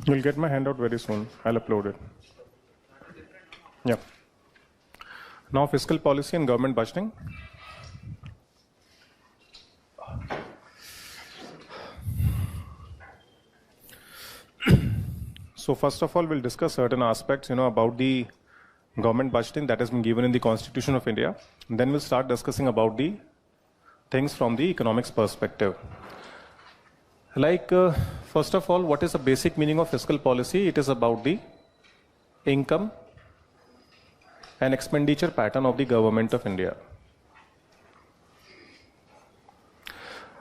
You'll get my handout very soon. I'll upload it. Yeah. Now fiscal policy and government budgeting. So first of all, we'll discuss certain aspects, about the government budgeting that has been given in the Constitution of India. Then we'll start discussing about the things from the economics perspective. First of all, what is the basic meaning of fiscal policy? It is about the income and expenditure pattern of the government of India.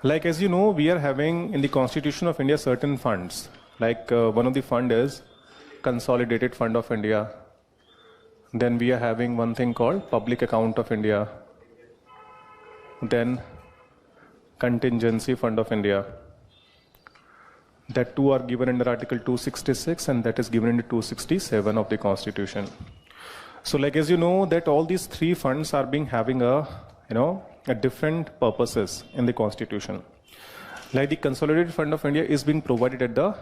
As you know, we are having in the Constitution of India certain funds. One of the fund is Consolidated Fund of India. Then we are having one thing called Public Account of India. Then Contingency Fund of India. That two are given under Article 266 and that is given under 267 of the Constitution. So as you know that all these three funds are being having a different purposes in the Constitution. The Consolidated Fund of India is being provided at the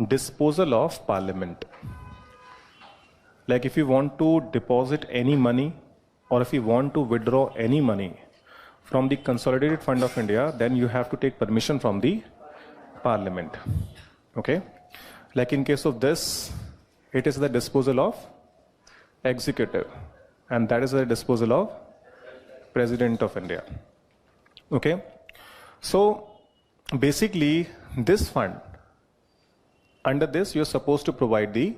disposal of Parliament. If you want to deposit any money or if you want to withdraw any money from the Consolidated Fund of India, then you have to take permission from the Parliament. Okay? In case of this, it is the disposal of executive and that is the disposal of President of India. Okay? So basically this fund, under this you are supposed to provide the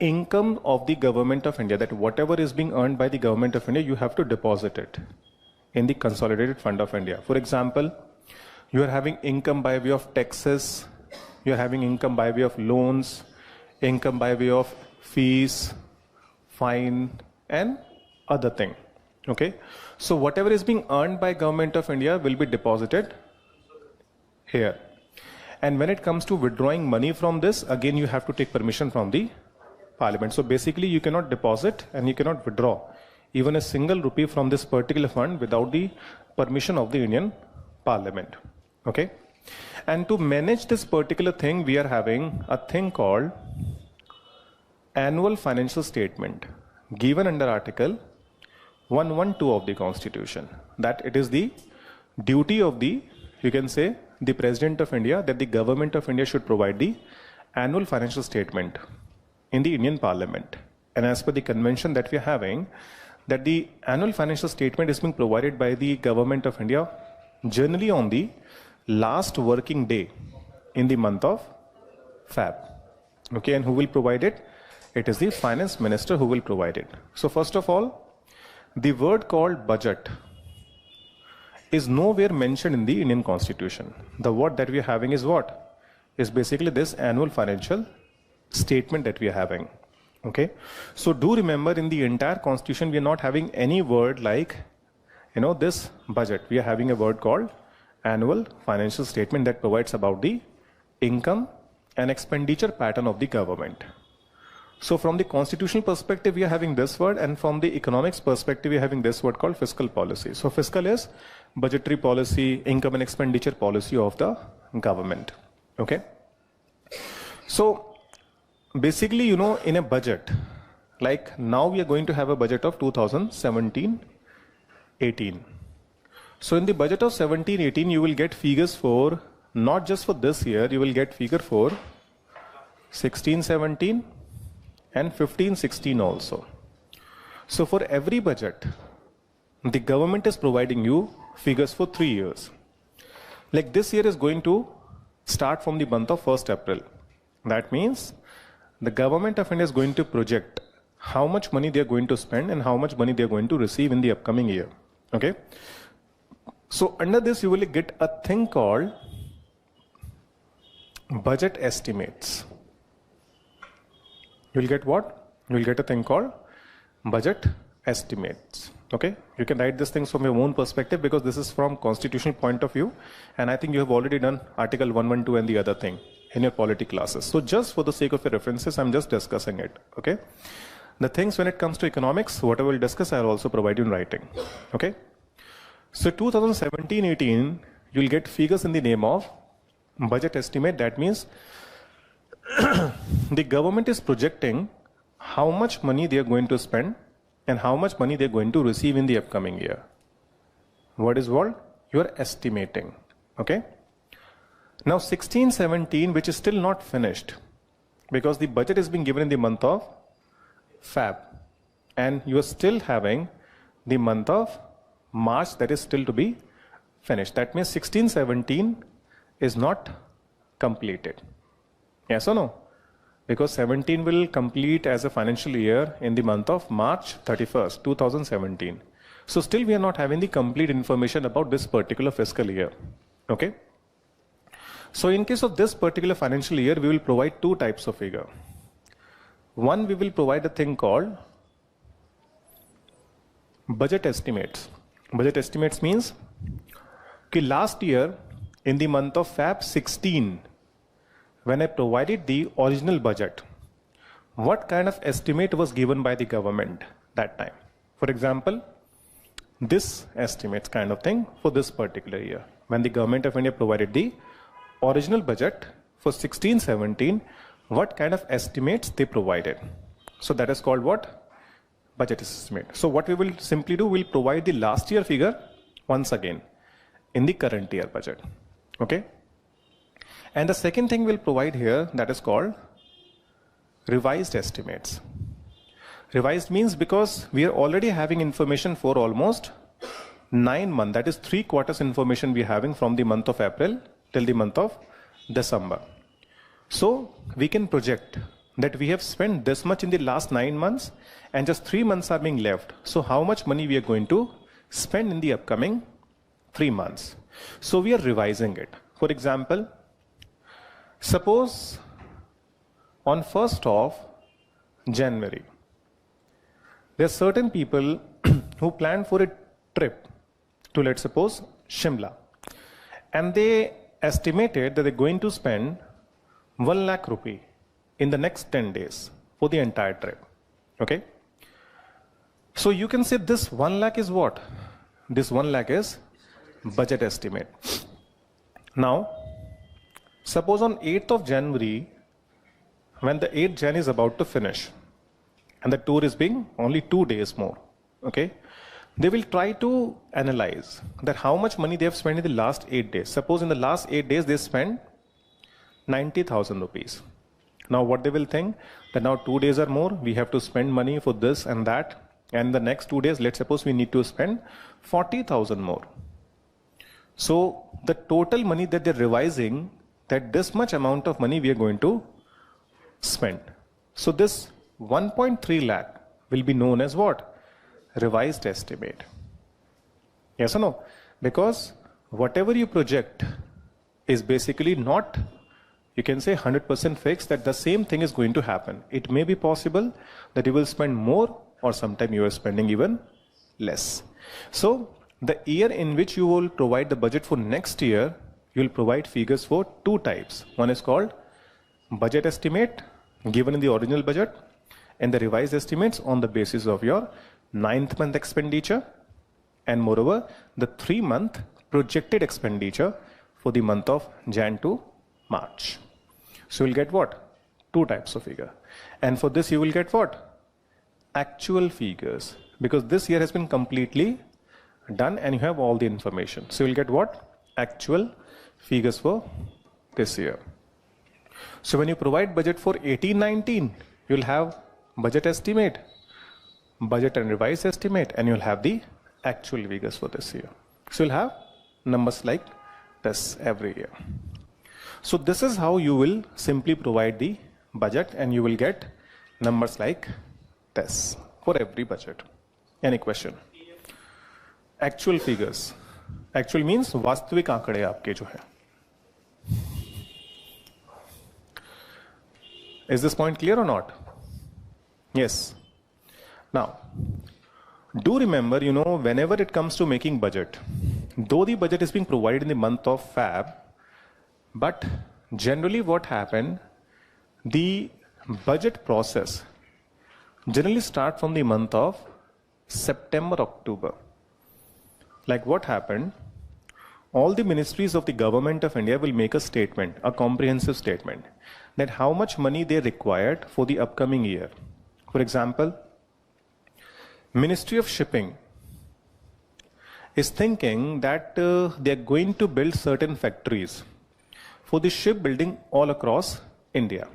income of the government of India, that whatever is being earned by the government of India, you have to deposit it in the Consolidated Fund of India. For example, you are having income by way of taxes, you are having income by way of loans, income by way of fees, fine and other thing. Okay, so whatever is being earned by government of India will be deposited here. And when it comes to withdrawing money from this, again you have to take permission from the Parliament. So basically you cannot deposit and you cannot withdraw even a single rupee from this particular fund without the permission of the Indian Parliament. Okay, and to manage this particular thing, we are having a thing called annual financial statement given under Article 112 of the Constitution, that it is the duty of the, you can say, the President of India, that the government of India should provide the annual financial statement in the Indian Parliament. And as per the convention that we are having, that the annual financial statement is being provided by the government of India generally on the last working day in the month of Feb. Okay, and who will provide it? It is the finance minister who will provide it. So first of all, the word called budget is nowhere mentioned in the Indian Constitution. The word that we are having is what? Is basically this annual financial statement that we are having. Okay, so do remember in the entire Constitution we are not having any word like this budget. We are having a word called annual financial statement that provides about the income and expenditure pattern of the government. So from the constitutional perspective we are having this word, and from the economics perspective we are having this word called fiscal policy. So fiscal is budgetary policy, income and expenditure policy of the government. Okay, so basically in a budget, now we are going to have a budget of 2017-18. So in the budget of 17-18 you will get figures for not just for this year, you will get figure for 16-17 and 15-16 also. So for every budget the government is providing you figures for 3 years. This year is going to start from the month of 1st April. That means the government of India is going to project how much money they are going to spend and how much money they are going to receive in the upcoming year. Okay, so under this you will get a thing called budget estimates. You will get what? You will get a thing called budget estimates. Okay, you can write these things from your own perspective because this is from constitutional point of view, and I think you have already done Article 112 and the other thing in your polity classes. So just for the sake of your references, I'm just discussing it. Okay, the things when it comes to economics, whatever we'll discuss, I'll also provide you in writing. Okay, so 2017-18 you'll get figures in the name of budget estimate. That means the government is projecting how much money they are going to spend and how much money they are going to receive in the upcoming year. What is what? You are estimating. Okay. Now 16-17, which is still not finished, because the budget is being given in the month of Feb, and you are still having the month of March that is still to be finished. That means 16-17 is not completed. Yes or no? Because 17 will complete as a financial year in the month of March 31st, 2017. So still we are not having the complete information about this particular fiscal year. Okay. So in case of this particular financial year, we will provide two types of figure. One, we will provide a thing called budget estimates. Budget estimates means that last year in the month of Feb 16, when I provided the original budget, what kind of estimate was given by the government that time? For example, this estimates kind of thing for this particular year, when the government of India provided the original budget for 16-17, what kind of estimates they provided. So that is called what? Budget estimate. So what we will simply do, we'll provide the last year figure once again in the current year budget. Okay. And the second thing we'll provide here, that is called revised estimates. Revised means because we are already having information for almost 9 months, that is 3 quarters information we are having from the month of April till the month of December. So we can project that we have spent this much in the last 9 months and just 3 months are being left. So how much money we are going to spend in the upcoming 3 months. So we are revising it. For example, suppose on 1st of January, there are certain people who plan for a trip to, let's suppose, Shimla, and they estimated that they're going to spend 1 lakh rupee in the next 10 days for the entire trip. Okay. So you can say this 1 lakh is what? This 1 lakh is budget estimate. Now, suppose on 8th of January, when the 8th Jan is about to finish and the tour is being only 2 days more. Okay. They will try to analyze that how much money they have spent in the last 8 days. Suppose in the last 8 days they spent 90,000 rupees. Now what they will think that now 2 days are more, we have to spend money for this and that, and the next 2 days, let's suppose we need to spend 40,000 more. So the total money that they're revising, that this much amount of money we are going to spend. So this 1.3 lakh will be known as what? Revised estimate. Yes or no? Because whatever you project is basically not, you can say 100% fixed that the same thing is going to happen. It may be possible that you will spend more or sometime you are spending even less. So the year in which you will provide the budget for next year, you will provide figures for 2 types. One is called budget estimate given in the original budget and the revised estimates on the basis of your 9th month expenditure and moreover the 3-month projected expenditure for the month of Jan to March. So you'll get what? 2 types of figure. And for this you will get what? Actual figures, because this year has been completely done and you have all the information. So you'll get what? Actual figures for this year. So when you provide budget for 18-19, you'll have budget estimate, budget and revised estimate, and you'll have the actual figures for this year. So you'll have numbers like this every year. So this is how you will simply provide the budget and you will get numbers like this for every budget. Any question? Actual figures. Actual means वास्तविक आंकड़े आपके जो है. Is this point clear or not? Yes. Now, do remember, whenever it comes to making budget, though the budget is being provided in the month of Feb, but generally what happened, the budget process generally start from the month of September, October. Like what happened, all the ministries of the government of India will make a statement, a comprehensive statement, that how much money they required for the upcoming year. For example, Ministry of Shipping is thinking that they are going to build certain factories for the shipbuilding all across India.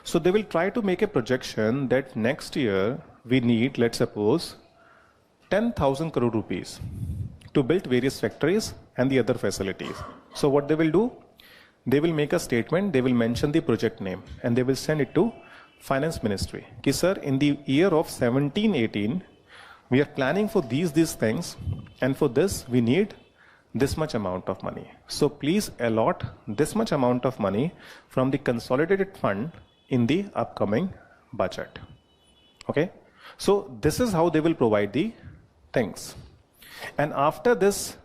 So they will try to make a projection that next year we need, let's suppose, 10,000 crore rupees to build various factories and the other facilities. So what they will do? They will make a statement, they will mention the project name, and they will send it to Finance Ministry. Ki sir, in the year of 17-18, we are planning for these things, and for this we need this much amount of money. So please allot this much amount of money from the consolidated fund in the upcoming budget. Okay? So this is how they will provide the things. And after this,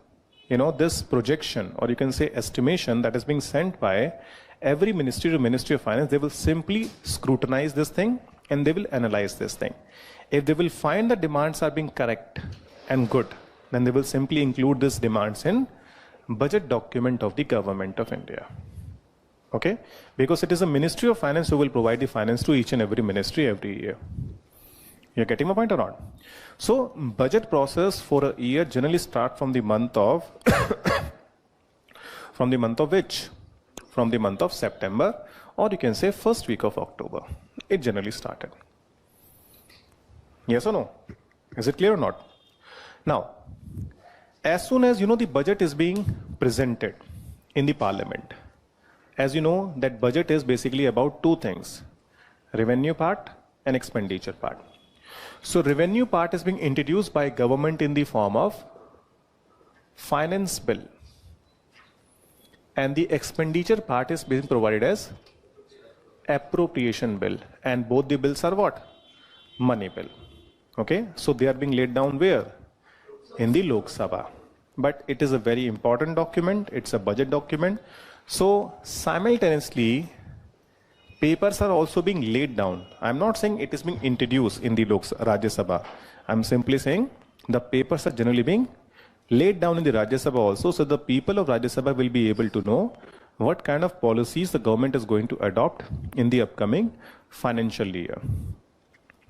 this projection, or you can say estimation that is being sent by every ministry to Ministry of Finance, they will simply scrutinize this thing and they will analyze this thing. If they will find the demands are being correct and good, then they will simply include these demands in budget document of the government of India. Okay? Because it is a Ministry of Finance who will provide the finance to each and every ministry every year. You're getting my point or not? So, budget process for a year generally start from the month of, from the month of which? From the month of September, or you can say first week of October. It generally started. Yes or no? Is it clear or not? Now, as soon as the budget is being presented in the parliament, as you know, that budget is basically about two things, revenue part and expenditure part. So revenue part is being introduced by government in the form of finance bill, and the expenditure part is being provided as appropriation bill, and both the bills are what? Money bill. Okay, so they are being laid down where? In the Lok Sabha. But it is a very important document, it's a budget document. So simultaneously, papers are also being laid down. I'm not saying it is being introduced in the Rajya Sabha. I'm simply saying the papers are generally being laid down in the Rajya Sabha also, so the people of Rajya Sabha will be able to know what kind of policies the government is going to adopt in the upcoming financial year.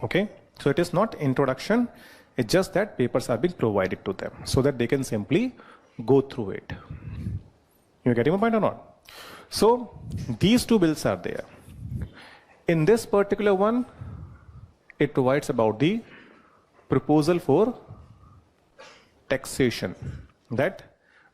Okay, so it is not introduction, it's just that papers are being provided to them so that they can simply go through it. You're getting my point or not? So these two bills are there. In this particular one, it provides about the proposal for taxation, that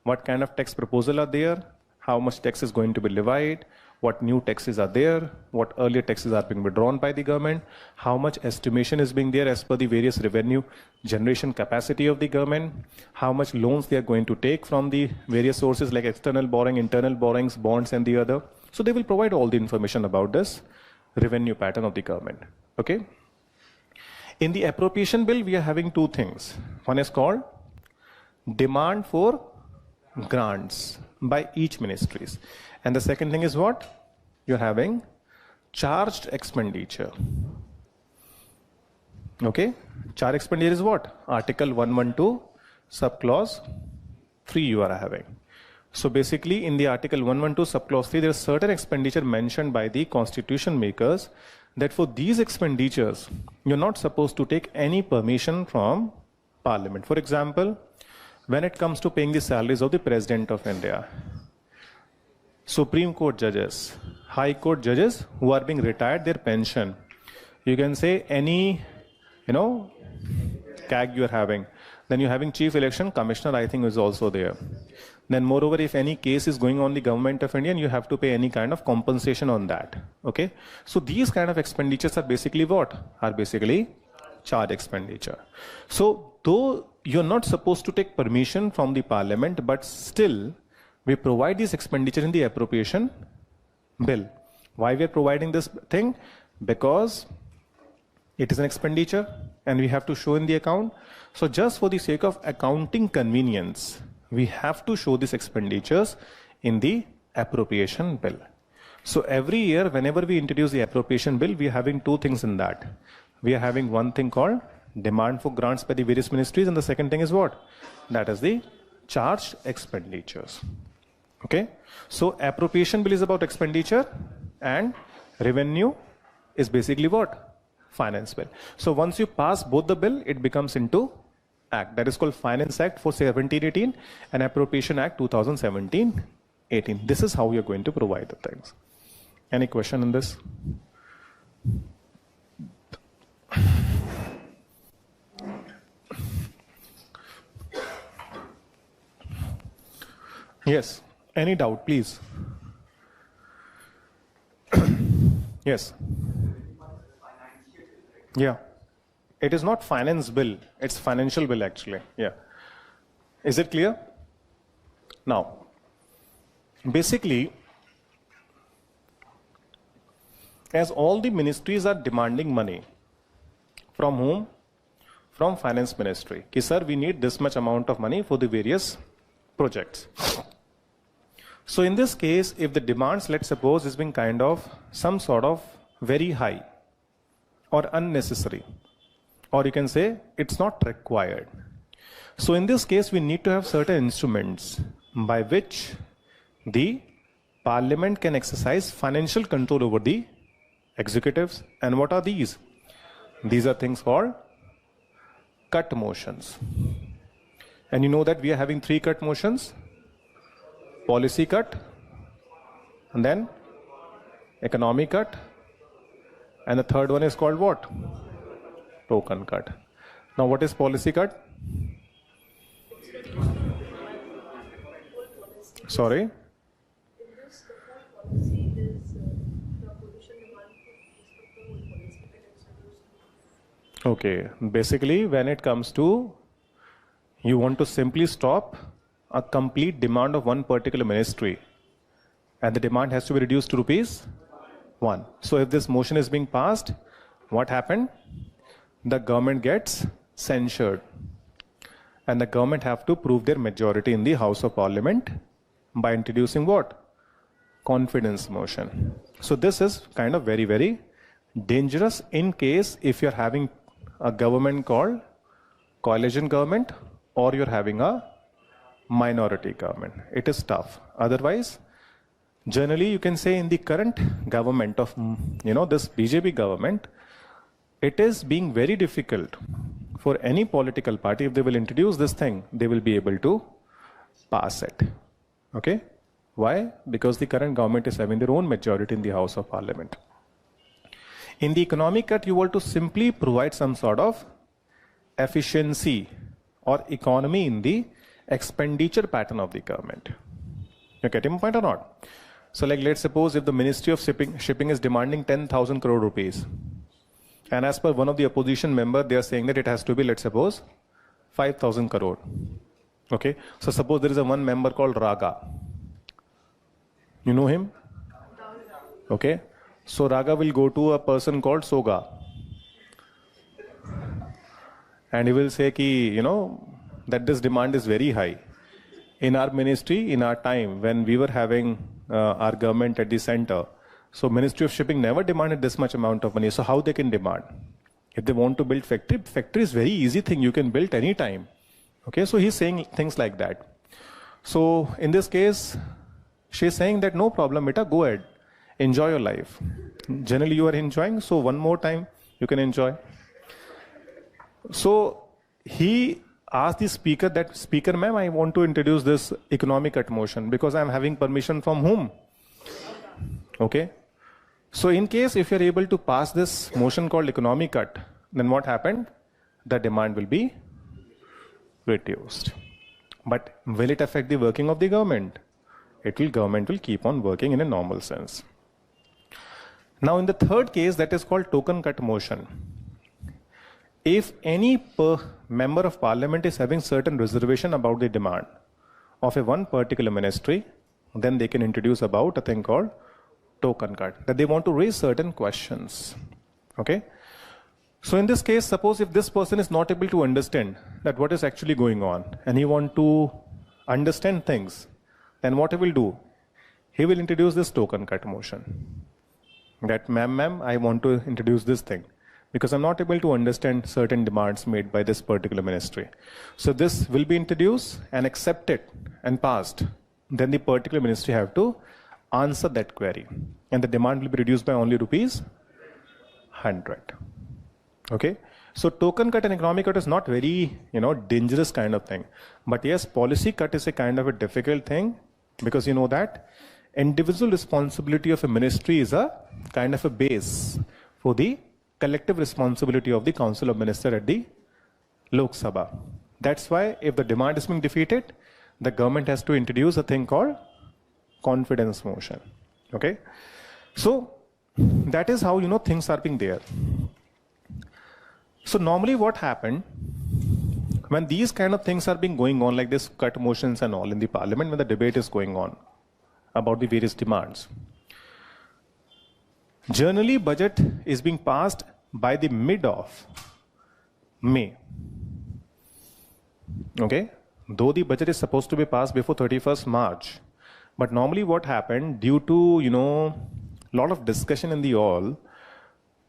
what kind of tax proposal are there, how much tax is going to be levied, what new taxes are there, what earlier taxes are being withdrawn by the government, how much estimation is being there as per the various revenue generation capacity of the government, how much loans they are going to take from the various sources like external borrowing, internal borrowings, bonds and the other. So they will provide all the information about this revenue pattern of the government. Okay. In the appropriation bill, we are having two things. One is called demand for grants by each ministries. And the second thing is what? You're having charged expenditure. Okay. Charged expenditure is what? Article 112, subclause 3 you are having. So basically in the Article 112 subclause 3, there is certain expenditure mentioned by the constitution makers that for these expenditures, you're not supposed to take any permission from Parliament. For example, when it comes to paying the salaries of the President of India, Supreme Court judges, High Court judges who are being retired, their pension, you can say any, CAG you are having, then you're having Chief Election Commissioner, I think is also there. Then moreover, if any case is going on the government of India, you have to pay any kind of compensation on that. Okay. So these kind of expenditures are basically what? Are basically charge expenditure. So though you're not supposed to take permission from the Parliament, but still we provide this expenditure in the appropriation bill. Why we are providing this thing? Because it is an expenditure and we have to show in the account. So just for the sake of accounting convenience, we have to show these expenditures in the appropriation bill. So every year, whenever we introduce the appropriation bill, we are having two things in that. We are having one thing called demand for grants by the various ministries, and the second thing is what? That is the charged expenditures. Okay, so appropriation bill is about expenditure and revenue is basically what? Finance bill. So once you pass both the bill, it becomes into act. That is called Finance Act for 1718 and Appropriation Act 2017-18. This is how you're going to provide the things. Any question on this? Yes. Any doubt, please? Yes. Yeah. It is not finance bill. It's financial bill actually. Yeah. Is it clear? Now, basically, as all the ministries are demanding money, from whom? From finance ministry. Ki sir, we need this much amount of money for the various projects. So in this case, if the demands, let's suppose, is being kind of some sort of very high or unnecessary, or you can say it's not required. So in this case, we need to have certain instruments by which the parliament can exercise financial control over the executives. And what are these? These are things called cut motions. And you know that we are having 3 cut motions: policy cut, and then economic cut, and the third one is called what? Token cut. Now what is policy cut? Sorry? Okay, basically when it comes to, you want to simply stop a complete demand of one particular ministry, and the demand has to be reduced to ₹1. So if this motion is being passed, what happened? The government gets censured, and the government have to prove their majority in the House of Parliament by introducing what? Confidence motion. So this is kind of very, very dangerous in case if you're having a government called coalition government or you're having a minority government. It is tough. Otherwise, generally you can say in the current government of, this BJP government, it is being very difficult for any political party. If they will introduce this thing, they will be able to pass it. Okay? Why? Because the current government is having their own majority in the House of Parliament. In the economic cut, you want to simply provide some sort of efficiency or economy in the expenditure pattern of the government. You getting my point or not? So like let's suppose if the Ministry of Shipping is demanding 10,000 crore rupees, and as per one of the opposition member, they are saying that it has to be, let's suppose, 5,000 crore. Okay, so suppose there is a one member called Raga. You know him? Okay, so Raga will go to a person called Soga, and he will say ki, that this demand is very high. In our ministry, in our time, when we were having our government at the center, so Ministry of Shipping never demanded this much amount of money. So how they can demand? If they want to build factory is very easy thing. You can build any time. Okay, so he's saying things like that. So in this case, she's saying that no problem, beta, go ahead, enjoy your life. Generally you are enjoying, so one more time you can enjoy. So he asked the speaker that, speaker ma'am, I want to introduce this economic cut motion because I'm having permission from whom? Okay. So in case if you're able to pass this motion called economic cut, then what happened? The demand will be reduced. But will it affect the working of the government? Government will keep on working in a normal sense. Now in the third case, that is called token cut motion. If any member of parliament is having certain reservation about the demand of a one particular ministry, then they can introduce about a thing called token cut, that they want to raise certain questions. Okay. So in this case, suppose if this person is not able to understand that what is actually going on and he want to understand things, then what he will do? He will introduce this token cut motion. That ma'am, I want to introduce this thing. because I'm not able to understand certain demands made by this particular ministry. So this will be introduced and accepted and passed. Then the particular ministry have to answer that query. And the demand will be reduced by only rupees 100. Okay? So token cut and economic cut is not very, dangerous kind of thing. But yes, policy cut is a kind of a difficult thing, because you know that individual responsibility of a ministry is a kind of a base for the collective responsibility of the Council of Ministers at the Lok Sabha. That's why if the demand is being defeated, the government has to introduce a thing called confidence motion. Okay? So that is how, things are being there. So normally what happened, when these kind of things are being going on, like this cut motions and all in the parliament, when the debate is going on about the various demands, generally budget is being passed by the mid of May. Okay? Though the budget is supposed to be passed before 31st March, but normally what happened, due to, lot of discussion in the all,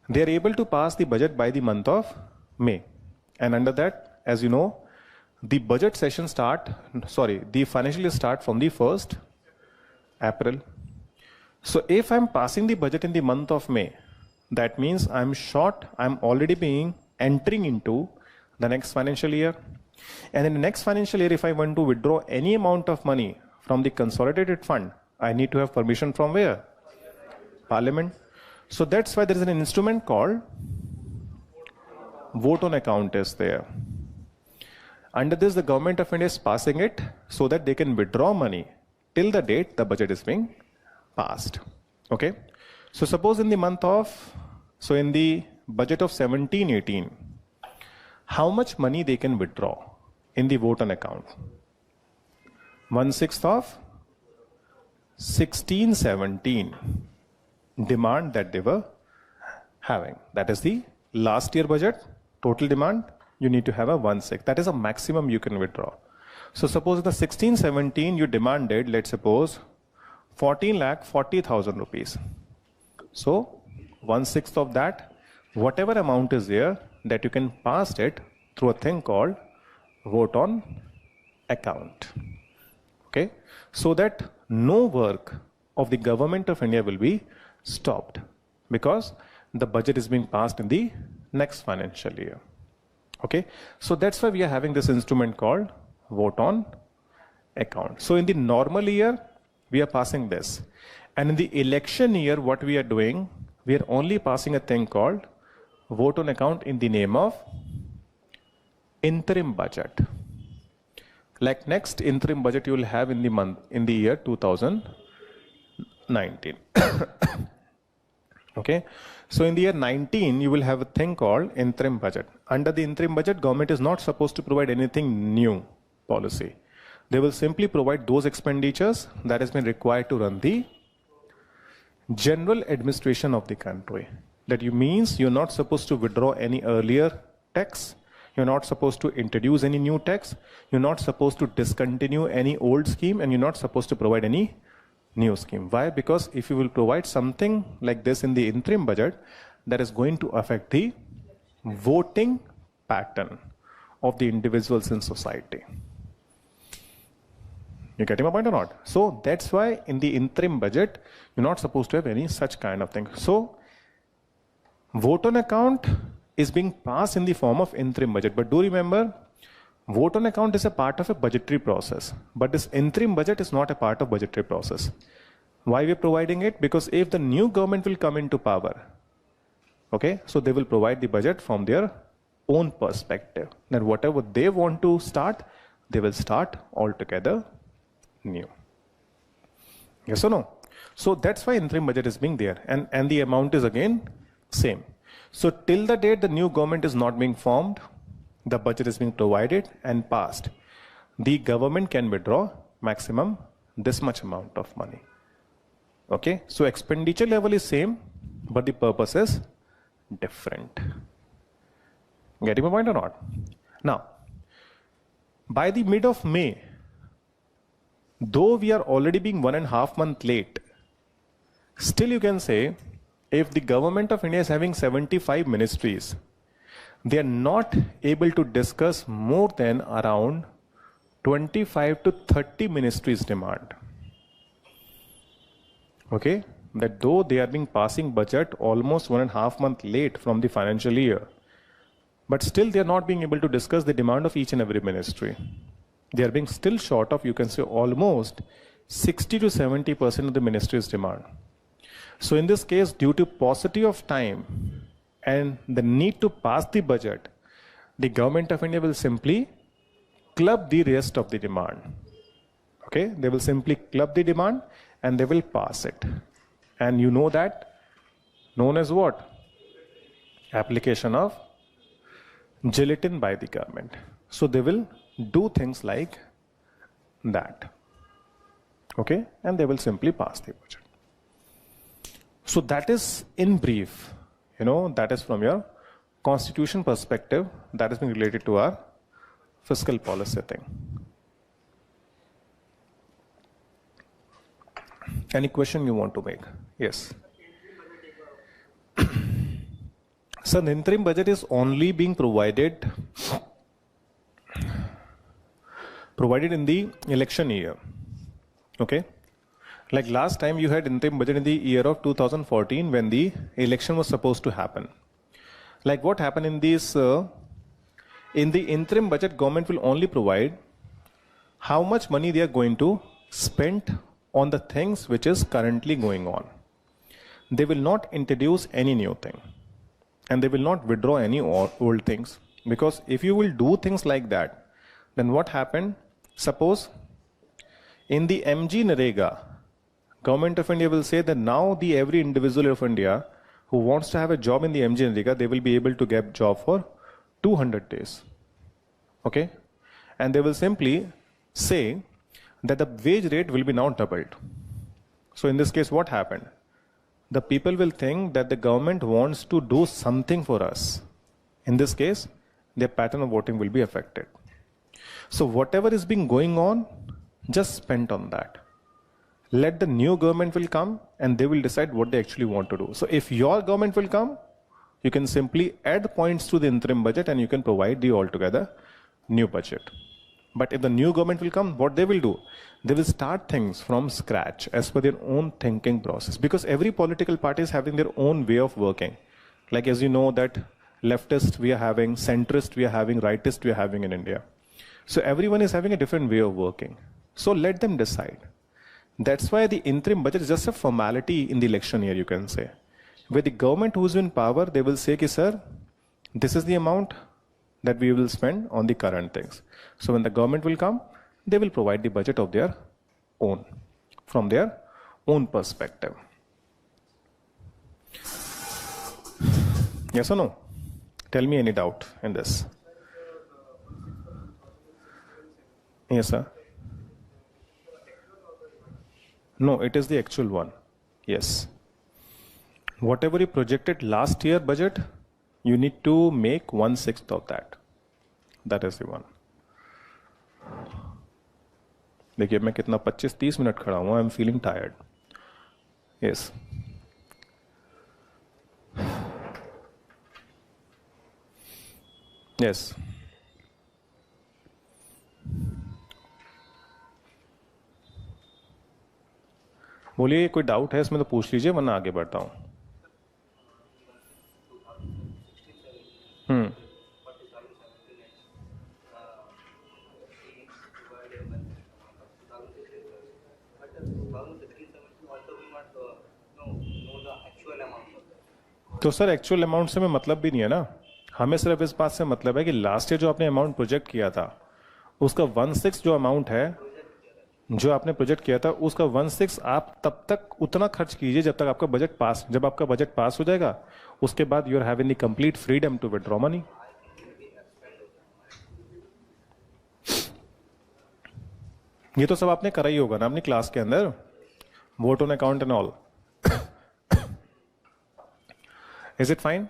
they are able to pass the budget by the month of May. And under that, as you know, the budget session the financial year start from the 1st April. So if I'm passing the budget in the month of May, that means I'm already entering into the next financial year. And in the next financial year, if I want to withdraw any amount of money from the consolidated fund, I need to have permission from where? Parliament. So that's why there is an instrument called vote on account is there. Under this, the government of India is passing it so that they can withdraw money till the date the budget is being passed. Okay? So suppose in the budget of 17-18, how much money they can withdraw in the vote on account? 1/6 of 16-17 demand that they were having. That is the last year budget, total demand, you need to have a 1/6. That is a maximum you can withdraw. So suppose in the 16-17 you demanded, let's suppose, 14,40,000 rupees. So 1/6 of that, whatever amount is there, that you can pass it through a thing called vote on account. Okay? So that no work of the government of India will be stopped, because the budget is being passed in the next financial year. Okay? So that's why we are having this instrument called vote on account. So in the normal year, we are passing this. And in the election year, what we are doing, we are only passing a thing called vote on account in the name of interim budget. Like next interim budget you will have in the year 2019. Okay? So in the year 19, you will have a thing called interim budget. Under the interim budget, government is not supposed to provide anything new policy. They will simply provide those expenditures that has been required to run the general administration of the country. That means you're not supposed to withdraw any earlier tax. You're not supposed to introduce any new tax. You're not supposed to discontinue any old scheme, and you're not supposed to provide any new scheme. Why? Because if you will provide something like this in the interim budget, that is going to affect the voting pattern of the individuals in society. You getting my point or not? So that's why in the interim budget, you're not supposed to have any such kind of thing. So vote on account is being passed in the form of interim budget. But do remember, vote on account is a part of a budgetary process. But this interim budget is not a part of budgetary process. Why we are providing it? Because if the new government will come into power, okay, so they will provide the budget from their own perspective. Then whatever they want to start, they will start altogether new. Yes or no? So that's why interim budget is being there. And the amount is again same. So till the date the new government is not being formed, the budget is being provided and passed, the government can withdraw maximum this much amount of money. Okay? So expenditure level is same, but the purpose is different. Getting my point or not? Now, by the mid of May, though we are already being 1.5 months late, still you can say if the government of India is having 75 ministries, they are not able to discuss more than around 25 to 30 ministries demand. Okay, that though they are being passing budget almost 1.5 months late from the financial year, but still they are not being able to discuss the demand of each and every ministry. They are being still short of, you can say, almost 60 to 70% of the ministry's demand. So in this case, due to paucity of time and the need to pass the budget, the government of India will simply club the rest of the demand. Okay, they will simply club the demand and they will pass it. And you know that, known as what? Application of gelatin by the government. So they will do things like that. Okay, and they will simply pass the budget. So that is in brief, that is from your constitution perspective, that has been related to our fiscal policy thing. Any question you want to make? Yes. So the interim budget is only being provided in the election year. Okay. Like last time you had interim budget in the year of 2014 when the election was supposed to happen. Like what happened in this, in the interim budget, government will only provide how much money they are going to spend on the things which is currently going on. They will not introduce any new thing and they will not withdraw any old things, because if you will do things like that, then what happened? Suppose in the MG Narega, Government of India will say that now the every individual of India who wants to have a job in the MG Narega, they will be able to get job for 200 days. Okay? And they will simply say that the wage rate will be now doubled. So in this case, what happened? The people will think that the government wants to do something for us. In this case, their pattern of voting will be affected. So whatever is being going on, just spend on that. Let the new government will come and they will decide what they actually want to do. So if your government will come, you can simply add points to the interim budget and you can provide the altogether new budget. But if the new government will come, what they will do? They will start things from scratch as per their own thinking process, because every political party is having their own way of working. Like as you know that leftist we are having, centrist we are having, rightist we are having in India. So everyone is having a different way of working. So let them decide. That's why the interim budget is just a formality in the election year, you can say. With the government who's in power, they will say, sir, this is the amount that we will spend on the current things. So when the government will come, they will provide the budget of their own, from their own perspective. Yes or no? Tell me any doubt in this. Yes, sir. No, it is the actual one. Yes. Whatever you projected last year budget, you need to make 1/6 of that. That is the one. देखिए मैं कितना 25-30 minute खड़ा हूँ. I am feeling tired. Yes. Yes. बोलिए कोई doubt है इसमें तो पूछ लीजिए, वरना आगे बढ़ता हूँ. तो सर एक्चुअल अमाउंट से में मतलब भी नहीं है ना. हमें सिर्फ इस बात से मतलब है कि लास्ट ईयर जो आपने अमाउंट प्रोजेक्ट किया था उसका 1/6 जो अमाउंट है जो आपने प्रोजेक्ट किया था उसका 1/6 आप तब तक उतना खर्च कीजिए जब तक आपका बजट पास. जब आपका बजट पास हो जाएगा उसके बाद you are having the complete freedom to withdraw money. ये तो सब आपने करा ही होगा ना अपनी क्लास के अंदर, vote on account and all. Is it fine?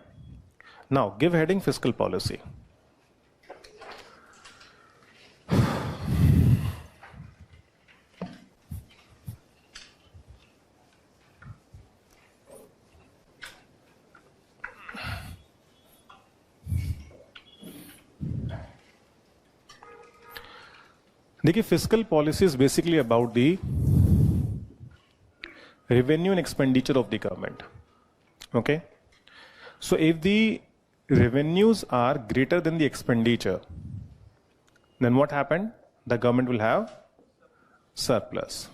Now give heading fiscal policy. देखिए fiscal policy is basically about the revenue and expenditure of the government. Okay, so if the revenues are greater than the expenditure, then what happened? The government will have surplus.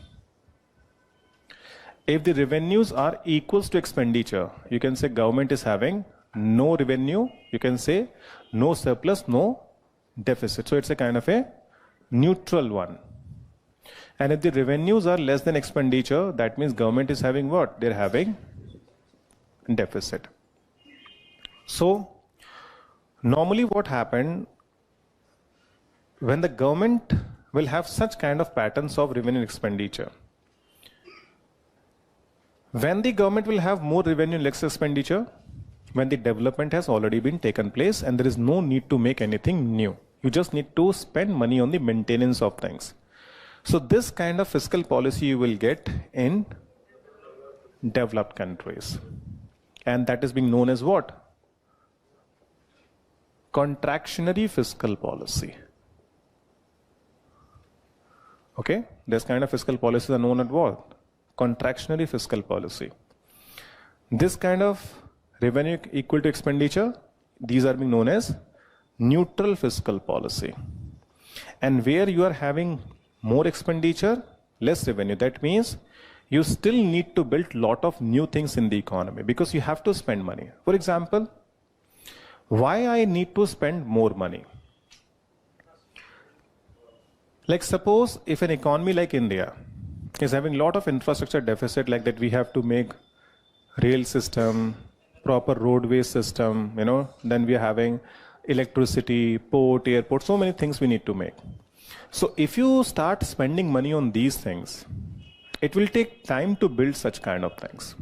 If the revenues are equals to expenditure, you can say government is having no revenue, you can say no surplus, no deficit. So it's a kind of a neutral one. And if the revenues are less than expenditure, that means government is having what? They're having deficit. So normally what happened when the government will have such kind of patterns of revenue and expenditure, when the government will have more revenue and less expenditure, when the development has already been taken place and there is no need to make anything new. You just need to spend money on the maintenance of things. So this kind of fiscal policy you will get in developed countries. And that is being known as what? Contractionary fiscal policy. Okay, this kind of fiscal policies are known as what? Contractionary fiscal policy. This kind of revenue equal to expenditure, these are being known as neutral fiscal policy. And where you are having more expenditure, less revenue, that means you still need to build lot of new things in the economy because you have to spend money. For example, why I need to spend more money? Like suppose if an economy like India is having a lot of infrastructure deficit, like that we have to make rail system, proper roadway system, then we are having electricity, port, airport, so many things we need to make. So if you start spending money on these things, it will take time to build such kind of things.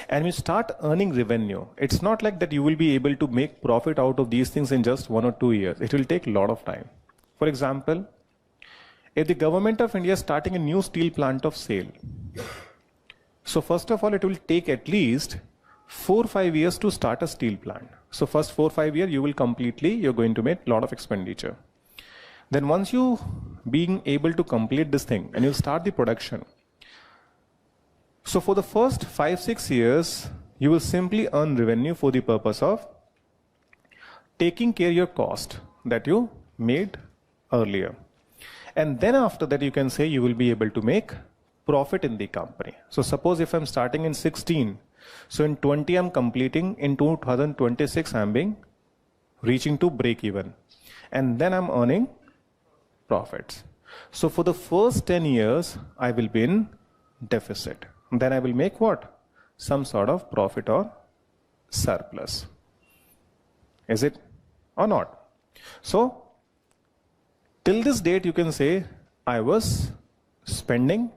And you start earning revenue. It's not like that you will be able to make profit out of these things in just 1 or 2 years. It will take a lot of time. For example, if the government of India is starting a new steel plant of SAIL, so first of all, it will take at least 4 or 5 years to start a steel plant. So first 4 or 5 years, you're going to make a lot of expenditure. Then once you being able to complete this thing and you start the production, so for the first 5-6 years, you will simply earn revenue for the purpose of taking care of your cost that you made earlier. And then after that, you can say you will be able to make profit in the company. So suppose if I'm starting in 16, so in 20 I'm completing, in 2026 I'm reaching to break even. And then I'm earning profits. So for the first 10 years, I will be in deficit. Then I will make what? Some sort of profit or surplus. Is it or not? So till this date, you can say I was spending,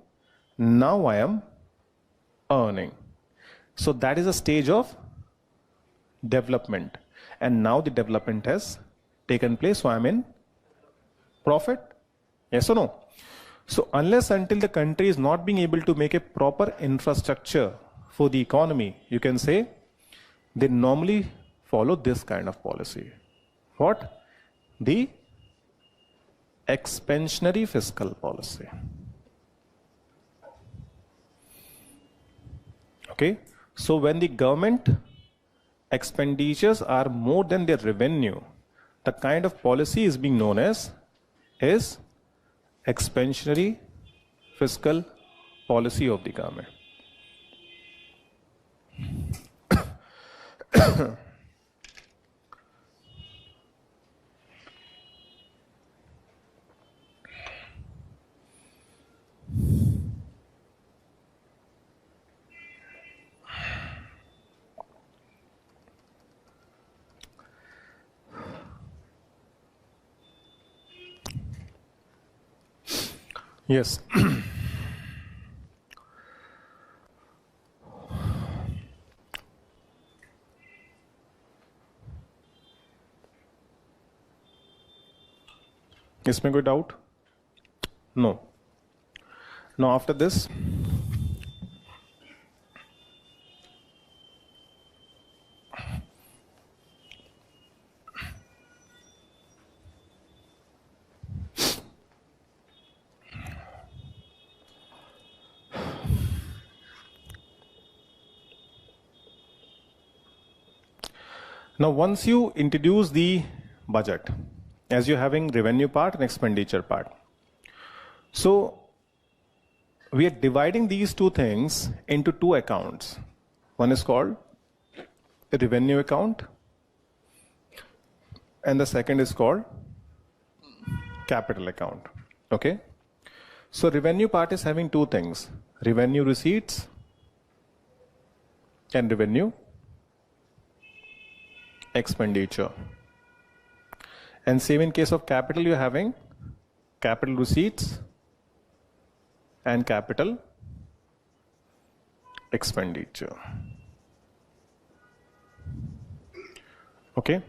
now I am earning. So that is a stage of development. And now the development has taken place, so I am in profit. Yes or no? So unless until the country is not being able to make a proper infrastructure for the economy, you can say they normally follow this kind of policy. What? The expansionary fiscal policy. Okay, so when the government expenditures are more than their revenue, the kind of policy is being known as is expansionary fiscal policy of the government. Yes. इसमें कोई doubt? No. Now after this, Now, once you introduce the budget, as you're having revenue part and expenditure part. So we are dividing these two things into two accounts. One is called the revenue account, and the second is called capital account. Okay? So revenue part is having two things: revenue receipts and revenue expenditure. And same in case of capital, you're having capital receipts and capital expenditure. Okay?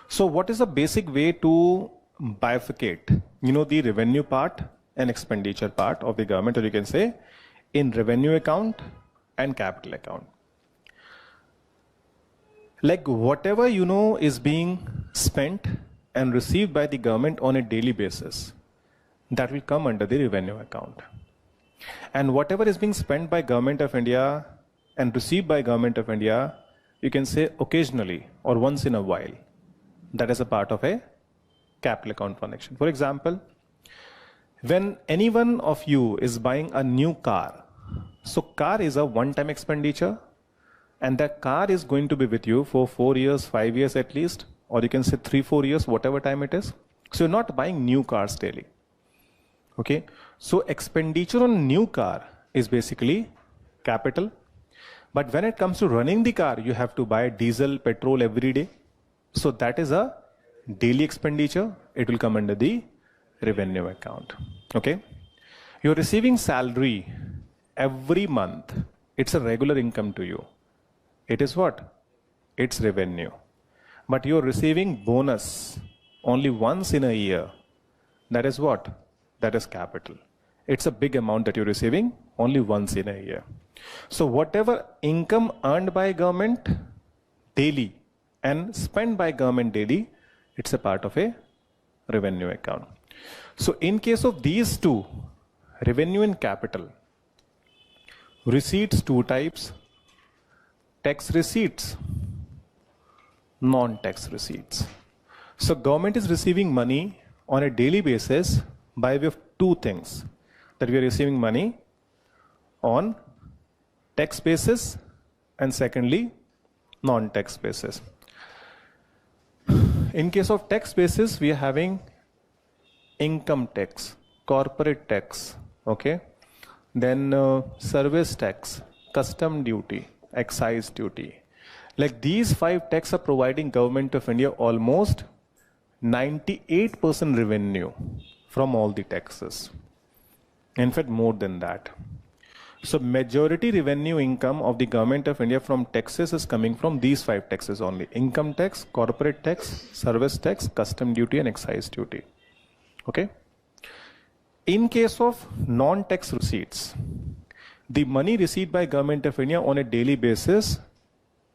So what is the basic way to bifurcate, the revenue part and expenditure part of the government, or you can say in revenue account and capital account? Like whatever is being spent and received by the government on a daily basis, that will come under the revenue account. And whatever is being spent by Government of India and received by Government of India, you can say occasionally or once in a while, that is a part of a capital account transaction. For example, when any one of you is buying a new car, so car is a one-time expenditure, and that car is going to be with you for 4 years, 5 years at least, or you can say 3-4 years, whatever time it is. So you're not buying new cars daily. Okay, so expenditure on new car is basically capital. But when it comes to running the car, you have to buy diesel, petrol every day. So that is a daily expenditure. It will come under the revenue account. Okay, you're receiving salary every month. It's a regular income to you. It is what? It's revenue. But you're receiving bonus only once in a year. That is what? That is capital. It's a big amount that you're receiving only once in a year. So whatever income earned by government daily and spent by government daily, it's a part of a revenue account. So in case of these two, revenue and capital, receipts two types: tax receipts, non-tax receipts. So government is receiving money on a daily basis by way of two things: that we are receiving money on tax basis, and secondly non-tax basis. In case of tax basis, we are having income tax, corporate tax, okay, then service tax, custom duty, excise duty. Like these 5 taxes are providing Government of India almost 98% revenue from all the taxes. In fact, more than that. So majority revenue income of the Government of India from taxes is coming from these 5 taxes only: income tax, corporate tax, service tax, custom duty, and excise duty. Okay. In case of non-tax receipts, the money received by Government of India on a daily basis,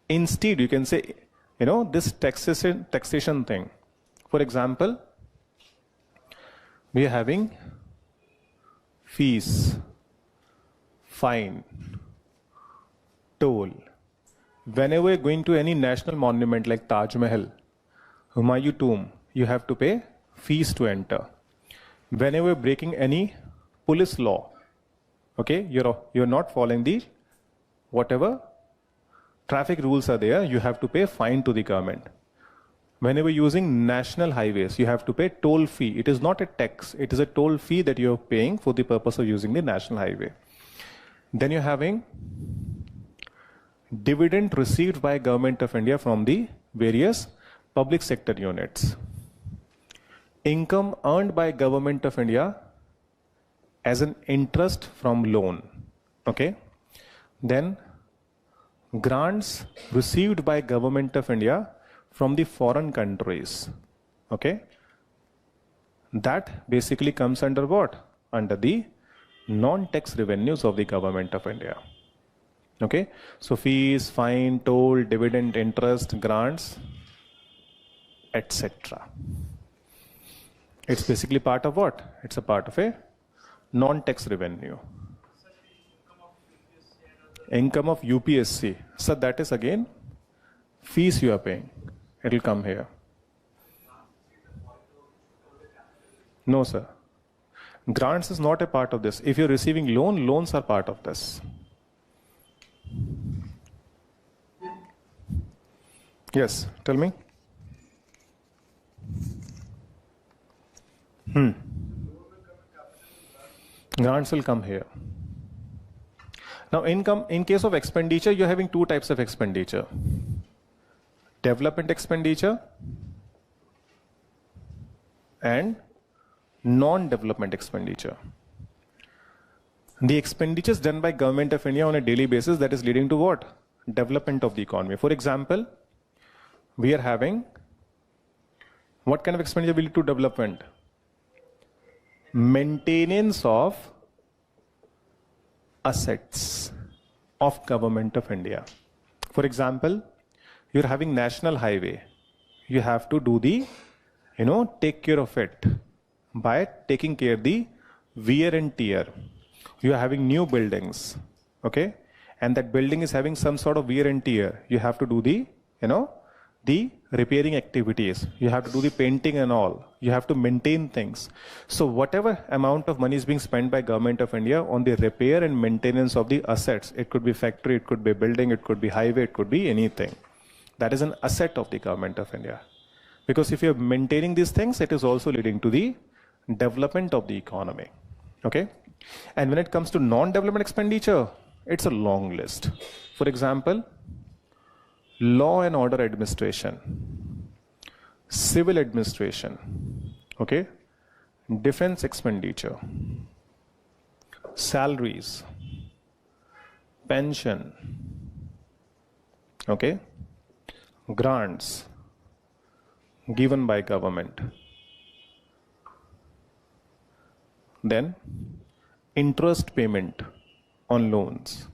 instead you can say, this taxation thing. For example, we are having fees, fine, toll. Whenever you're going to any national monument like Taj Mahal, Humayun Tomb, you have to pay fees to enter. Whenever you're breaking any police law, okay, you're not following the whatever traffic rules are there, you have to pay fine to the government. Whenever using national highways, you have to pay toll fee. It is not a tax, it is a toll fee that you're paying for the purpose of using the national highway. Then you're having dividend received by Government of India from the various public sector units. Income earned by Government of India as an interest from loan. Okay. Then grants received by Government of India from the foreign countries. Okay. That basically comes under what? Under the non-tax revenues of the Government of India. Okay. So fees, fine, toll, dividend, interest, grants, etc. It's basically part of what? It's a part of a non-tax revenue. Income of UPSC. So that is again fees you are paying, it will come here. No, sir. Grants is not a part of this. If you're receiving loans are part of this. Yes, tell me. Grants will come here. Now, in case of expenditure, you're having two types of expenditure. Development expenditure and non-development expenditure. The expenditures done by Government of India on a daily basis, that is leading to what? Development of the economy. For example, we are having what kind of expenditure will lead to development? Maintenance of assets of Government of India. For example, you're having national highway. You have to do the, take care of it by taking care the wear and tear. You are having new buildings, okay? And that building is having some sort of wear and tear. You have to do the, the repairing activities. You have to do the painting and all. You have to maintain things. So whatever amount of money is being spent by Government of India on the repair and maintenance of the assets, it could be factory, it could be building, it could be highway, it could be anything. That is an asset of the Government of India. Because if you're maintaining these things, it is also leading to the development of the economy. Okay? And when it comes to non-development expenditure, it's a long list. For example, law and order administration, civil administration, okay, defense expenditure, salaries, pension, okay, grants given by government, then interest payment on loans,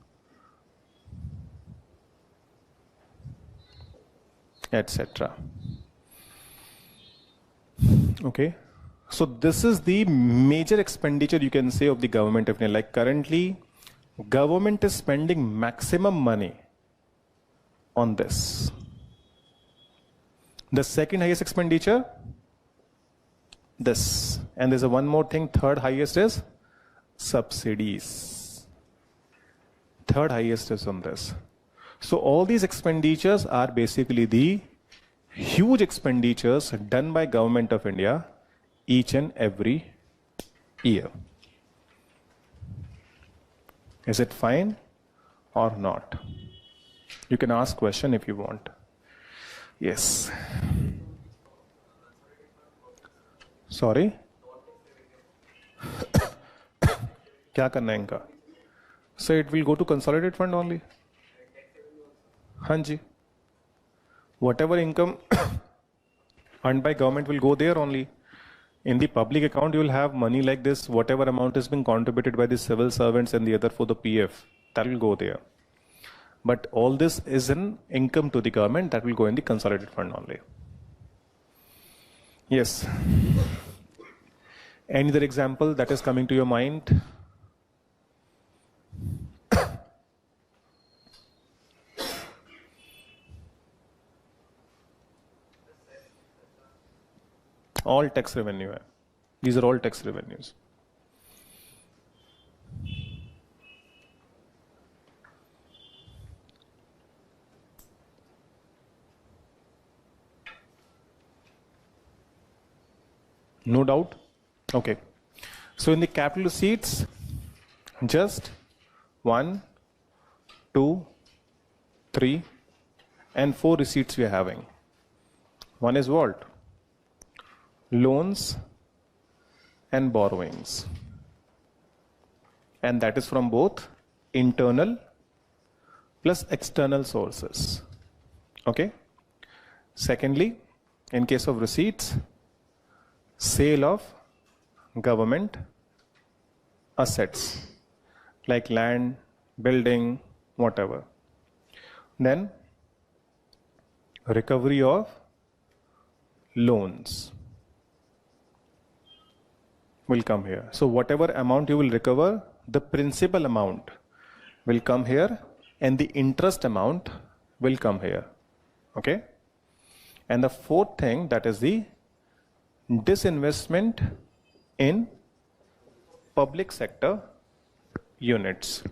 etc. Okay, so this is the major expenditure you can say of the Government of India. Like currently, government is spending maximum money on this. The second highest expenditure, this. And there's one more thing, third highest is subsidies. Third highest is on this. So all these expenditures are basically the huge expenditures done by Government of India each and every year. Is it fine or not? You can ask question if you want. Yes. Sorry? क्या करना है इनका? So it will go to consolidated fund only. हाँ जी. Whatever income earned by government will go there only. In the public account, you will have money like this. Whatever amount is being contributed by the civil servants and the other for the PF, that will go there. But all this is an income to the government that will go in the consolidated fund only. Yes. Any other example that is coming to your mind? All tax revenue. These are all tax revenues. No doubt? Okay. So in the capital receipts, just 1, 2, 3, and 4 receipts we are having. One is what? Loans and borrowings. And that is from both internal plus external sources. Okay? Secondly, in case of receipts, sale of government assets like land, building, whatever. Then recovery of loans will come here. So whatever amount you will recover, the principal amount will come here and the interest amount will come here. Okay. And the fourth thing, that is the disinvestment in public sector units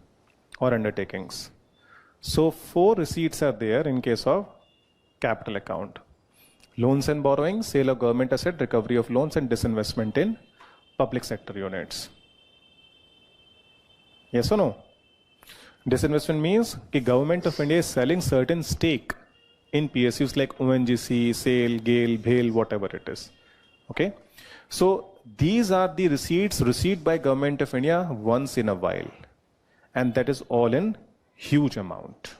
or undertakings. So 4 receipts are there in case of capital account: loans and borrowings, sale of government asset, recovery of loans, and disinvestment in public sector units. Yes or no? Disinvestment means the government of India is selling certain stake in PSUs like ONGC, SAIL, GAIL, BHEL, whatever it is. Okay. So these are the receipts received by government of India once in a while. And that is all in huge amount.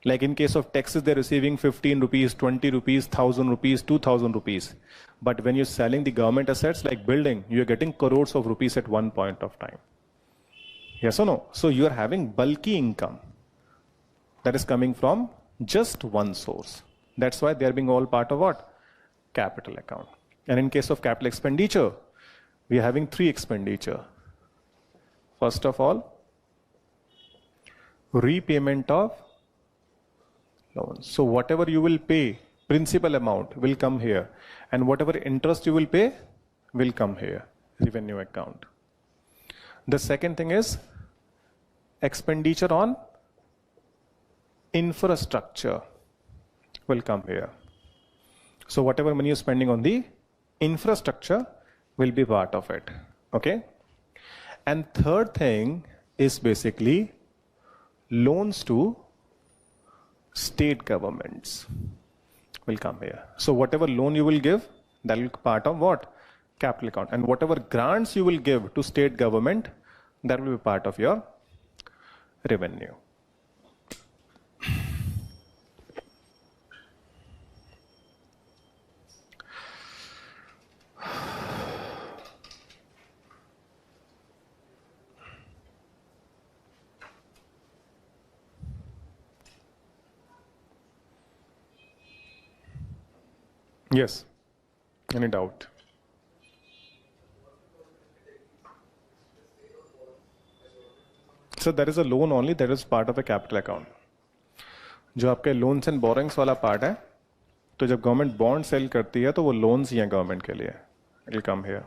Like in case of taxes, they're receiving 15 rupees, 20 rupees, 1,000 rupees, 2,000 rupees. But when you're selling the government assets like building, you're getting crores of rupees at one point of time. Yes or no? So you are having bulky income that is coming from just one source. That's why they are being all part of what? Capital account. And in case of capital expenditure, we are having 3 expenditure. First of all, repayment of loans. So whatever you will pay, principal amount will come here, and whatever interest you will pay will come here, revenue account. The second thing is expenditure on infrastructure will come here. So whatever money you're spending on the infrastructure will be part of it. Okay. And third thing is basically loans to state governments will come here. So whatever loan you will give, that will be part of what? Capital account. And whatever grants you will give to state government, that will be part of your revenue. Yes. Any doubt? So there is a loan only that is part of a capital account. जो आपके loans and borings वाला part है, तो जब government bond cell करती है तो वो लोन्स ही हैं गवर्नमेंट के लिए. It will come here.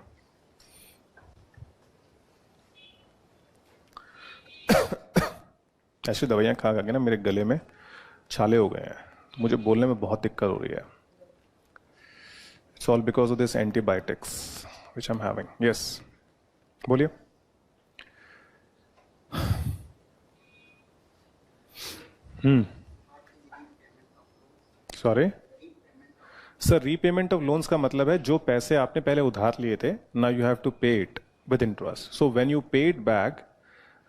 ऐसी दवाइयाँ खा करके ना मेरे गले में छाले हो गए हैं, तो मुझे बोलने में बहुत दिक्कत हो रही है. It's all because of this antibiotics which I'm having. Yes. बोलिए. Sorry. Sir, repayment of loans का मतलब है जो पैसे आपने पहले उधार लिए थे, now you have to pay it with interest. So when you pay it back,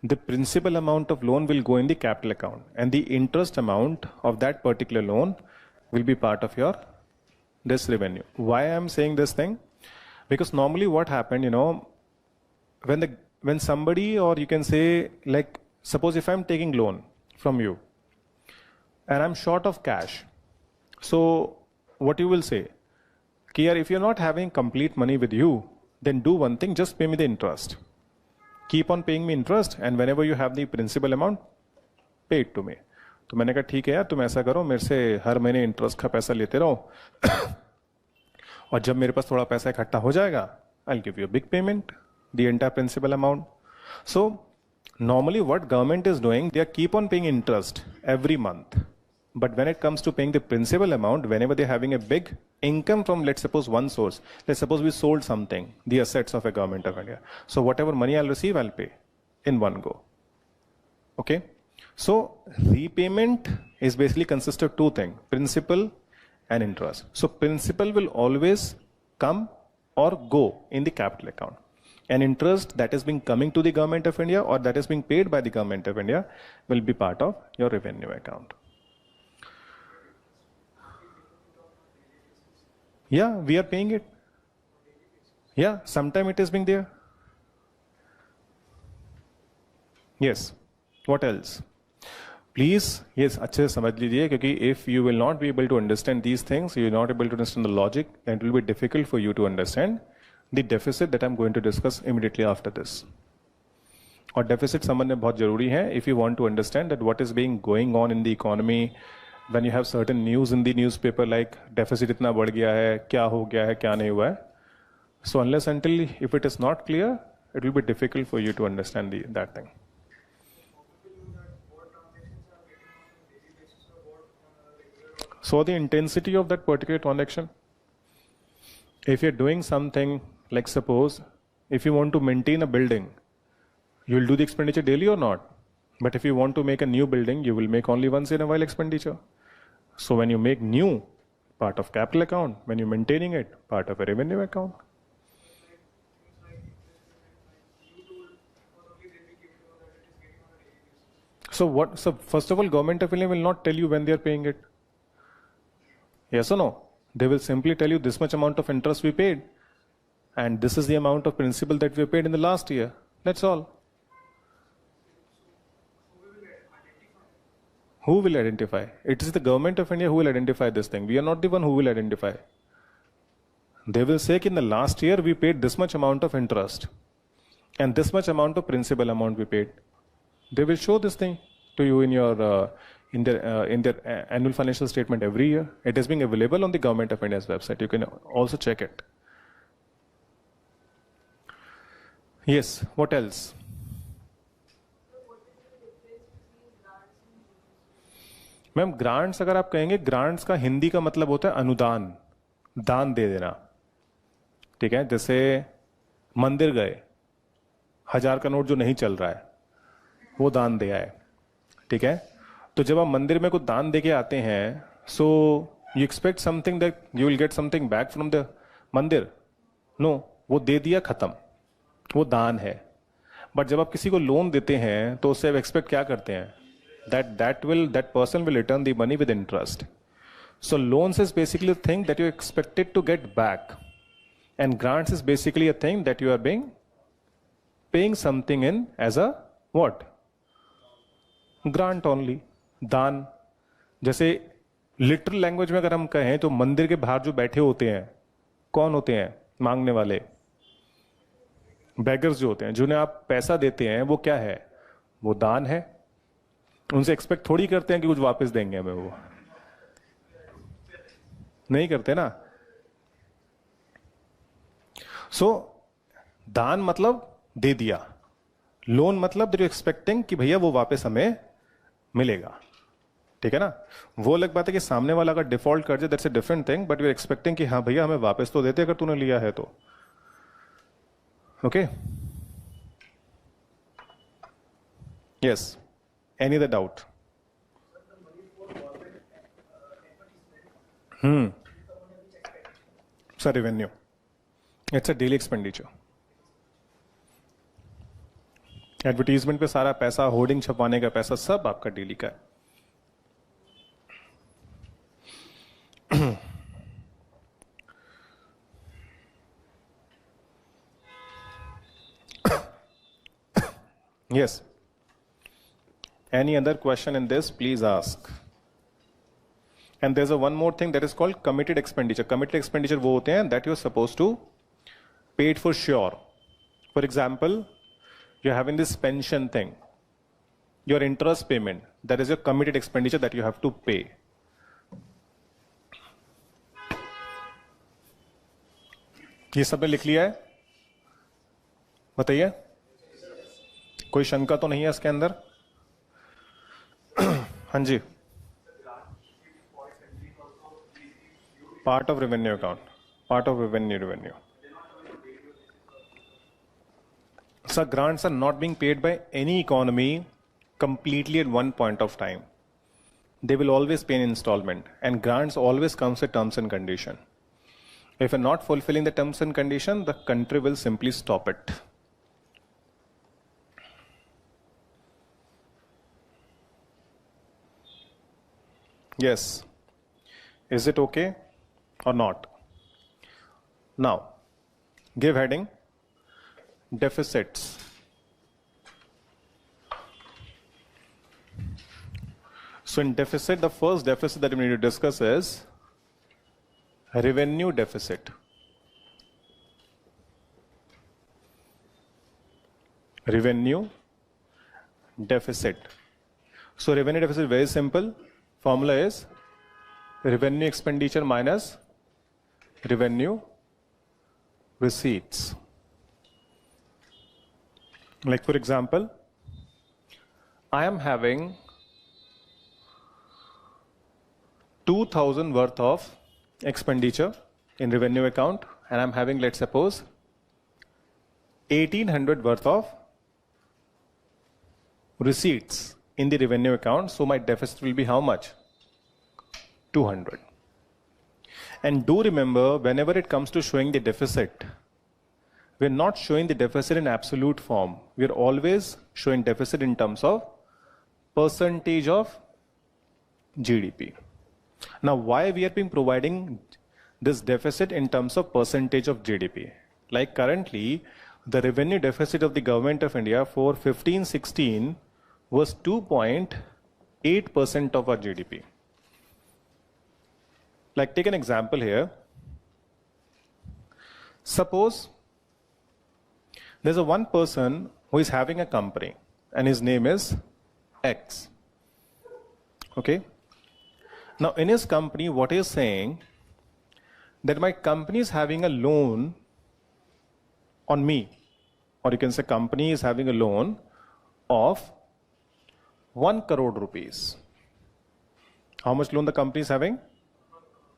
the principal amount of loan will go in the capital account, and the interest amount of that particular loan will be part of your this revenue. Why I'm saying this thing? Because normally what happened, you know, when somebody, or you can say, like, suppose if I'm taking loan from you and I'm short of cash, so what you will say, Kier, if you're not having complete money with you, then do one thing, just pay me the interest. Keep on paying me interest, and whenever you have the principal amount, pay it to me. तो मैंने कहा ठीक है यार, तुम ऐसा करो, मेरे से हर महीने इंटरेस्ट का पैसा लेते रहो, और जब मेरे पास थोड़ा पैसा इकट्ठा हो जाएगा, I'll give you a big payment, the entire principal amount. So normally what government is doing, they keep on paying interest every month. But when it comes to paying the principal amount, whenever they're having a big income from, let's suppose, one source, let's suppose we sold something, the assets of a government of India. So whatever money I'll receive, I'll pay in one go. Okay? So repayment is basically consists of 2 things, principal and interest. So principal will always come or go in the capital account. And interest that is being coming to the government of India or that is being paid by the government of India will be part of your revenue account. Yeah, we are paying it. Yeah, sometime it is being there. Yes. What else? Please, yes, अच्छे से समझ लीजिए, क्योंकि if you will not be able to understand these things, you are not able to understand the logic, then it will be difficult for you to understand the deficit that I'm going to discuss immediately after this. और deficit समझना बहुत जरूरी है if you want to understand that what is being going on in the economy when you have certain news in the newspaper like deficit itna बढ़ गया है, क्या हो गया है, क्या नहीं हुआ है. So unless until if it is not clear, it will be difficult for you to understand that thing. So the intensity of that particular transaction, if you're doing something like suppose if you want to maintain a building, you will do the expenditure daily or not. But if you want to make a new building, you will make only once in a while expenditure. So when you make new, part of capital account, when you're maintaining it, part of a revenue account. So first of all, government of India will not tell you when they are paying it. Yes or no? They will simply tell you this much amount of interest we paid. And this is the amount of principal that we paid in the last year. That's all. Who will identify? It is the government of India who will identify this thing. We are not the one who will identify. They will say in the last year we paid this much amount of interest and this much amount of principal amount we paid. They will show this thing to you in your in their annual financial statement every year. It is being available on the government of India's website. You can also check it. Yes. What else? Ma'am grants अगर आप कहेंगे, grants का हिंदी का मतलब होता है अनुदान, दान दे देना. ठीक है, जैसे मंदिर गए, 1000 का नोट जो नहीं चल रहा है वो दान दे आए. ठीक है, तो जब आप मंदिर में कुछ दान दे के आते हैं, so you expect something that you will get something back from the मंदिर. नो, वो दे दिया, खत्म, वो दान है. बट जब आप किसी को लोन देते हैं तो उससे आप एक्सपेक्ट क्या करते हैं? that person will return the money with interest. So loans is basically a thing that you expected to get back, and grants is basically a thing that you are paying something in as a what? Grant only, दान. जैसे literal language में अगर हम कहें तो मंदिर के बाहर जो बैठे होते हैं कौन होते हैं? मांगने वाले, बेगर्स जो होते हैं, जिन्हें आप पैसा देते हैं, वो क्या है? वो दान है. उनसे एक्सपेक्ट थोड़ी करते हैं कि कुछ वापस देंगे हमें, वो नहीं करते ना. सो दान मतलब दे दिया, लोन मतलब दैट यू एक्सपेक्टिंग कि भैया वो वापस हमें मिलेगा. ठीक है ना. वो अलग बात है कि सामने वाला अगर डिफॉल्ट कर जाए, that's a different thing, but you are expecting कि हाँ भैया हमें वापस तो देते अगर तूने लिया है तो. Okay, yes. Any other doubt? Sir, revenue. It's a daily expenditure. Advertisement पे सारा पैसा, होर्डिंग छपवाने का पैसा, सब आपका डेली का है. Yes. Any other question in this, please ask. And there's one more thing that is called committed expenditure. Committed expenditure वो होते हैं that you're supposed to pay it for sure. For example, you're having this pension thing, your interest payment, that is your committed expenditure that you have to pay. ये सब ने लिख लिया है? बताइए, कोई शंका तो नहीं है इसके अंदर? हाँ जी. Part of revenue account, part of revenue. So grants are not being paid by any economy completely at one point of time. They will always pay in installment, and grants always comes with terms and condition. If you're not fulfilling the terms and condition, the country will simply stop it. Yes. Is it okay or not? Now, give heading deficits. So in deficit, the first deficit that we need to discuss is revenue deficit. Revenue deficit. So revenue deficit is very simple. Formula is revenue expenditure minus revenue receipts. Like for example, I am having 2,000 worth of expenditure in revenue account, and I'm having, let's suppose, 1,800 worth of receipts in the revenue account. So my deficit will be how much? 200. And do remember, whenever it comes to showing the deficit, we're not showing the deficit in absolute form. We're always showing deficit in terms of percentage of GDP. Now, why we are being providing this deficit in terms of percentage of GDP? Like currently, the revenue deficit of the government of India for 15-16 was 2.8% of our GDP. Like take an example here. Suppose there's a one person who is having a company and his name is X. Okay. Now in his company, what he is saying that my company is having a loan on me, or you can say company is having a loan of 1 crore rupees. How much loan the company is having?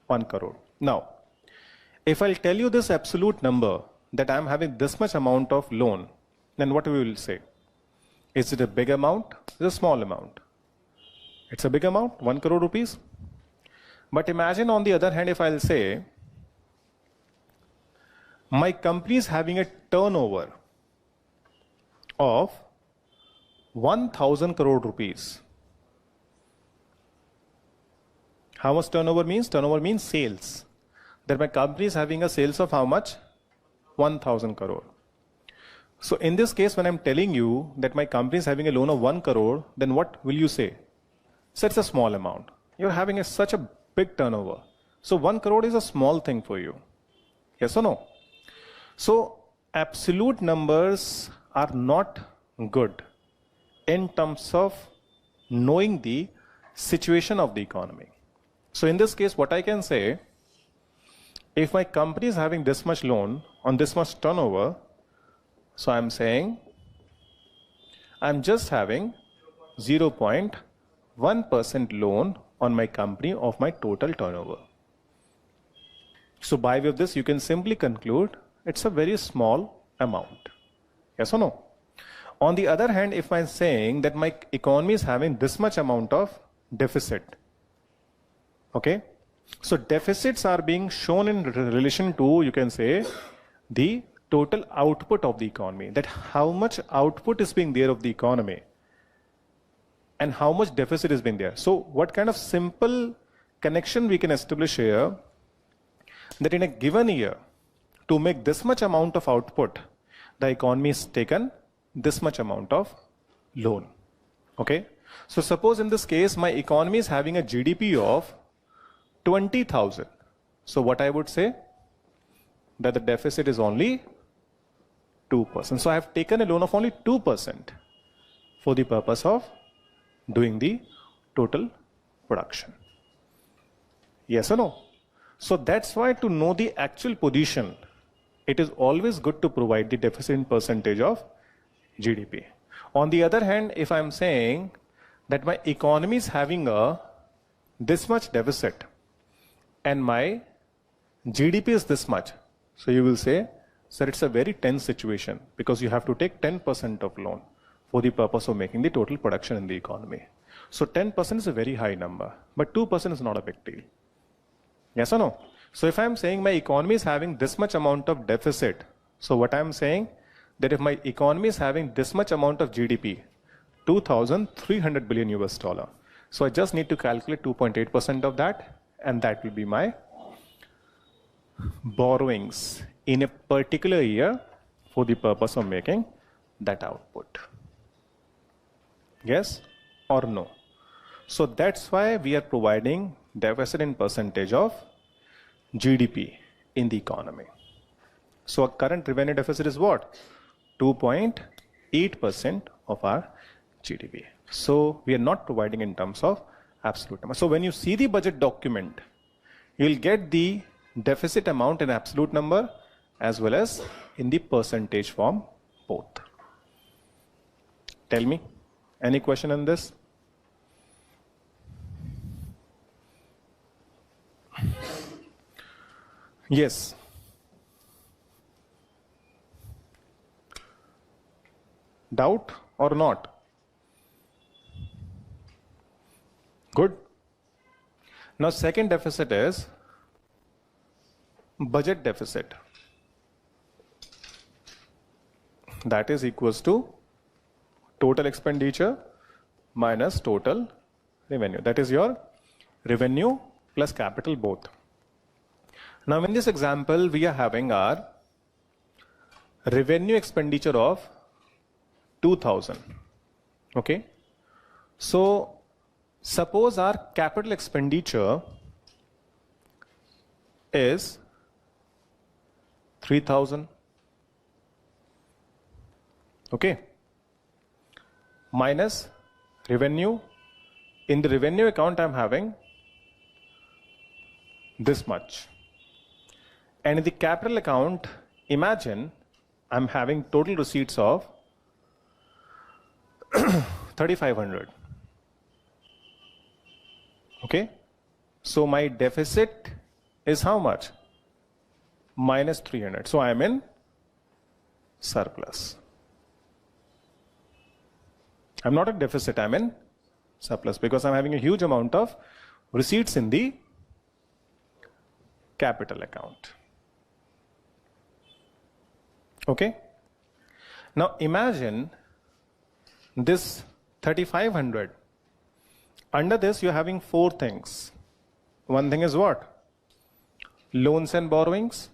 1 crore. Now, if I'll tell you this absolute number that I'm having this much amount of loan, then what we will say? Is it a big amount? Is it a small amount? It's a big amount, 1 crore rupees. But imagine on the other hand, if I'll say, my company is having a turnover of 1,000 crore rupees. How much turnover means? Turnover means sales. That my company is having a sales of how much? 1,000 crore. So in this case, when I'm telling you that my company is having a loan of 1 crore, then what will you say? So it's a small amount. You're having such a big turnover. So 1 crore is a small thing for you. Yes or no? So absolute numbers are not good in terms of knowing the situation of the economy. So in this case, what I can say, if my company is having this much loan on this much turnover, so I'm saying I'm just having 0.1% loan on my company of my total turnover. So by way of this, you can simply conclude it's a very small amount. Yes or no? On the other hand, if I'm saying that my economy is having this much amount of deficit, okay? So deficits are being shown in relation to, you can say, the total output of the economy, that how much output is being there of the economy and how much deficit is being there. So what kind of simple connection we can establish here, that in a given year, to make this much amount of output, the economy has taken this much amount of loan. Okay? So suppose in this case, my economy is having a GDP of 20,000. So what I would say? That the deficit is only 2%. So I have taken a loan of only 2% for the purpose of doing the total production. Yes or no? So that's why to know the actual position, it is always good to provide the deficit in percentage of GDP. On the other hand, if I'm saying that my economy is having this much deficit and my GDP is this much, so you will say, sir, it's a very tense situation because you have to take 10% of loan for the purpose of making the total production in the economy. So 10% is a very high number, but 2% is not a big deal. Yes or no? So if I'm saying my economy is having this much amount of deficit, so what I'm saying, that if my economy is having this much amount of GDP, 2,300 billion US dollar. So I just need to calculate 2.8% of that, and that will be my borrowings in a particular year for the purpose of making that output. Yes or no? So that's why we are providing deficit in percentage of GDP in the economy. So our current revenue deficit is what? 2.8% of our GDP. So we are not providing in terms of absolute number. So when you see the budget document, you'll get the deficit amount in absolute number as well as in the percentage form both. Tell me, any question on this? Yes. Doubt or not? Good. Now second deficit is budget deficit. That is equals to total expenditure minus total revenue. That is your revenue plus capital both. Now in this example, we are having our revenue expenditure of 2000. Okay. So suppose our capital expenditure is 3000. Okay. Minus revenue. In the revenue account, I'm having this much. And in the capital account, imagine I'm having total receipts of 3500. Okay. So my deficit is how much? Minus 300. So I am in surplus. I'm not in deficit, I'm in surplus because I'm having a huge amount of receipts in the capital account. Okay. Now imagine this 3500. Under this you're having four things. One thing is what? Loans and borrowings.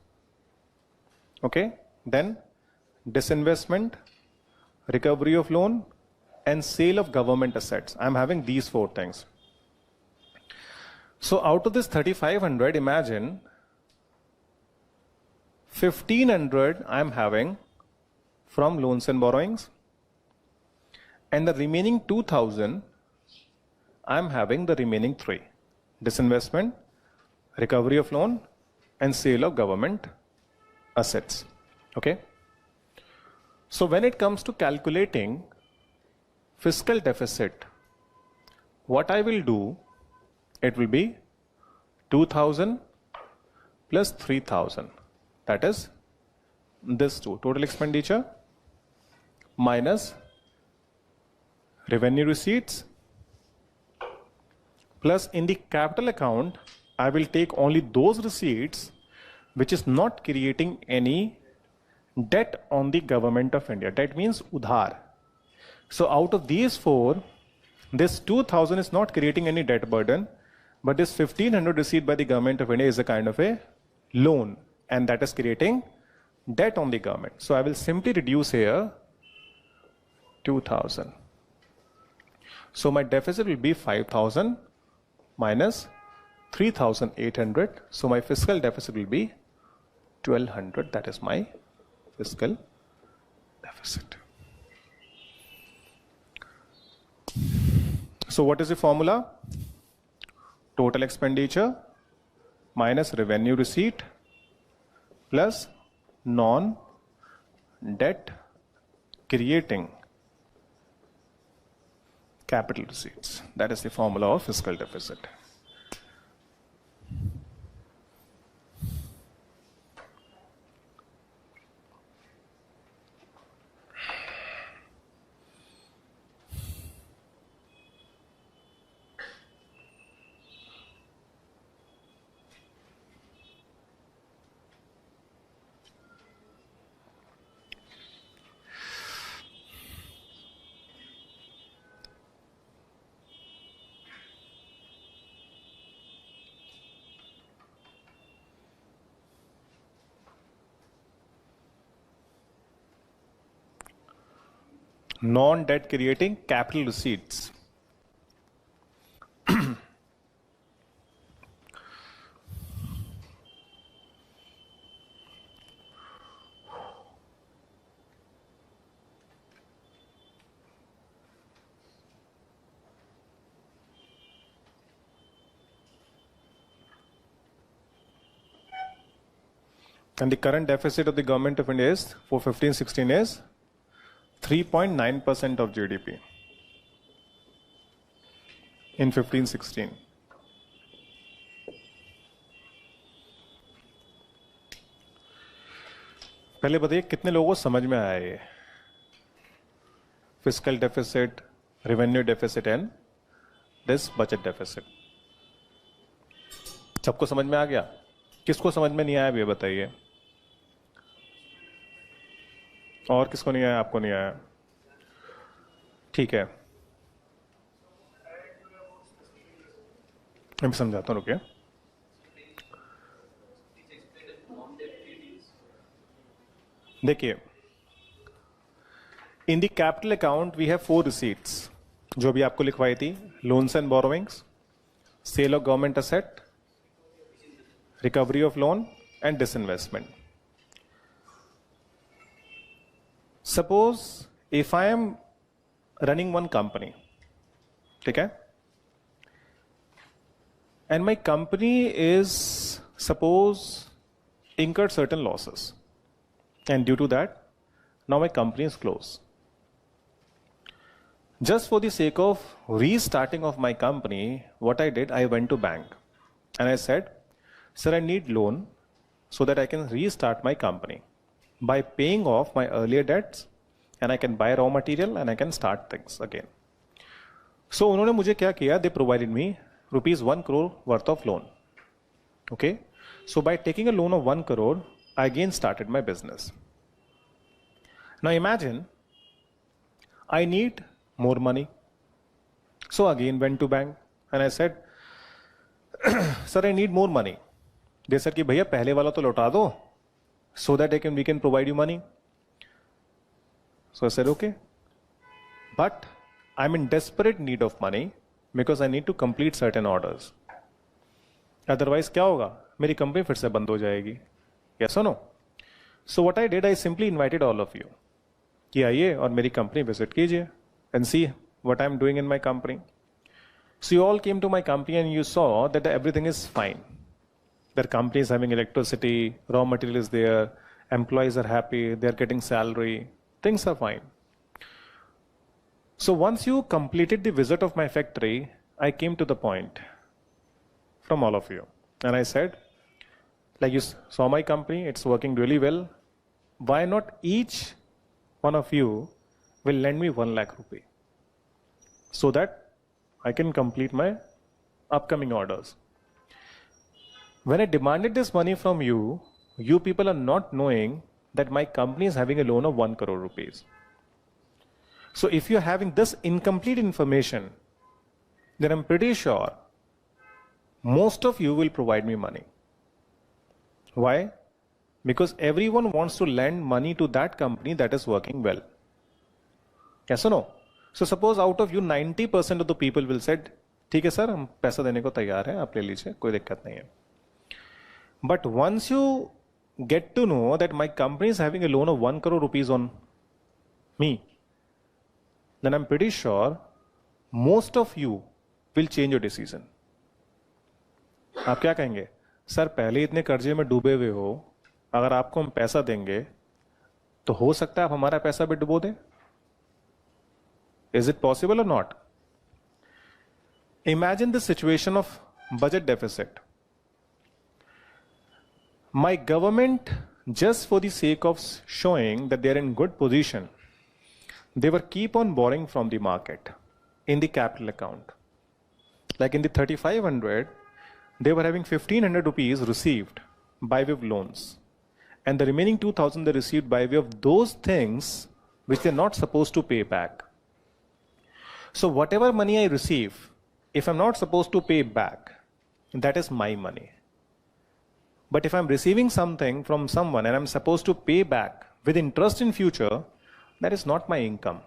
Okay. Then disinvestment, recovery of loan, and sale of government assets. I'm having these four things. So out of this 3500, imagine 1500 I'm having from loans and borrowings, and the remaining 2000 I'm having the remaining three: disinvestment, recovery of loan, and sale of government assets. Okay. So when it comes to calculating fiscal deficit, what I will do, it will be 2000 plus 3000. That is this two, total expenditure minus revenue receipts, plus in the capital account, I will take only those receipts which is not creating any debt on the government of India. That means udhar. So out of these four, this 2000 is not creating any debt burden, but this 1500 received by the government of India is a kind of a loan, and that is creating debt on the government. So I will simply reduce here 2000. So my deficit will be 5000 minus 3800. So my fiscal deficit will be 1200. That is my fiscal deficit. So what is the formula? Total expenditure minus revenue receipt plus non-debt creating capital receipts. That is the formula of fiscal deficit. Non-debt creating capital receipts. And the current deficit of the government of India is for 15-16 is 3.9% of GDP in 15-16. पहले बताइए कितने लोगों को समझ में आया ये fiscal deficit, revenue deficit and this budget deficit? सबको समझ में आ गया? किसको समझ में नहीं आया ये बताइए? और किसको नहीं आया? आपको नहीं आया? ठीक है, मैं समझाता हूं, रुकिए. देखिए, in the capital account we have 4 receipts जो भी आपको लिखवाई थी: loans and borrowings, sale of government asset, recovery of loan and disinvestment. Suppose if I am running one company, ठीक है, and my company is suppose incurred certain losses, and due to that now my company is closed. Just for the sake of restarting of my company, what I did, I went to bank and I said, sir, I need loan so that I can restart my company by paying off my earlier debts, and I can buy raw material and I can start things again. So उन्होंने मुझे क्या किया? They provided me ₹1 crore worth of loan. Okay, so by taking a loan of 1 crore, I again started my business. Now imagine I need more money. So again went to bank and I said, sir, I need more money. They said कि भैया पहले वाला तो लौटा दो so that we can provide you money. So I said, okay, but I'm in desperate need of money because I need to complete certain orders. Otherwise क्या होगा? मेरी कंपनी फिर से बंद हो जाएगी. Yes or no? So what I did, I simply invited all of you कि आइए और मेरी कंपनी विजिट कीजिए and see what I'm doing in my company. So you all came to my company and you saw that everything is fine. Their company is having electricity, raw material is there, employees are happy, they're getting salary, things are fine. So once you completed the visit of my factory, I came to the point from all of you and I said, like, you saw my company, it's working really well. Why not each one of you will lend me 1 lakh rupee so that I can complete my upcoming orders. When I demanded this money from you, you people are not knowing that my company is having a loan of 1 crore rupees. So if you're having this incomplete information, then I'm pretty sure most of you will provide me money. Why? Because everyone wants to lend money to that company that is working well. Yes or no? So suppose out of you 90% of the people will said, ठीक है sir, हम पैसा देने को तैयार हैं, आप ले लीजिए, कोई दिक्कत नहीं है. But once you get to know that my company is having a loan of 1 crore rupees on me, then I'm pretty sure most of you will change your decision. आप क्या कहेंगे? सर पहले इतने कर्जे में डूबे हुए हो, अगर आपको हम पैसा देंगे तो हो सकता है आप हमारा पैसा भी डुबो दें. Is it possible or not? Imagine the situation of budget deficit. My government, just for the sake of showing that they are in good position, they were keep on borrowing from the market in the capital account. Like in the 3500, they were having 1500 rupees received by way of loans, and the remaining 2000 they received by way of those things which they're not supposed to pay back. So whatever money I receive, if I'm not supposed to pay back, that is my money. But if I'm receiving something from someone and I'm supposed to pay back with interest in future, that is not my income.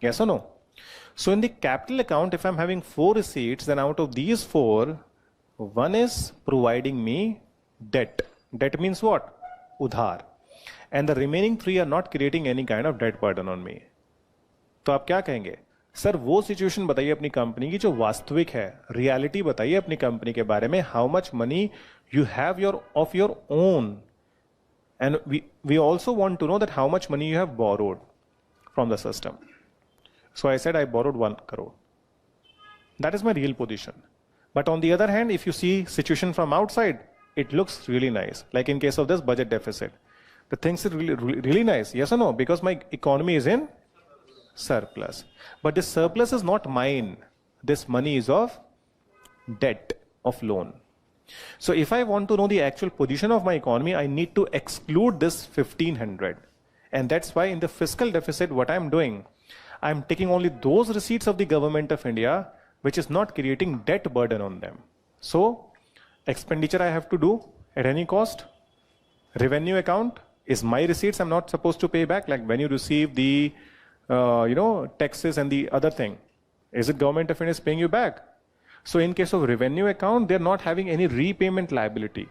Yes or no? So in the capital account, if I'm having 4 receipts, then out of these 4, one is providing me debt. Debt means what? Udhar. And the remaining 3 are not creating any kind of debt burden on me. तो आप क्या कहेंगे? Sir वो situation बताइए अपनी company की जो वास्तविक है, रियलिटी बताइए अपनी कंपनी के बारे में. How much money you have your of your own And we also want to know that how much money you have borrowed from the system. So I said I borrowed 1 crore. That is my real position. But on the other hand, if you see situation from outside, it looks really nice. Like in case of this budget deficit, the things are really nice. Yes or no? Because my economy is in surplus. But this surplus is not mine. This money is of debt, of loan. So if I want to know the actual position of my economy, I need to exclude this 1500. And that's why in the fiscal deficit, what I'm doing, I'm taking only those receipts of the government of India which is not creating debt burden on them. So expenditure I have to do at any cost. Revenue account is my receipts I'm not supposed to pay back. Like when you receive the taxes and the other thing, is it government of India is paying you back? So in case of revenue account, they're not having any repayment liability.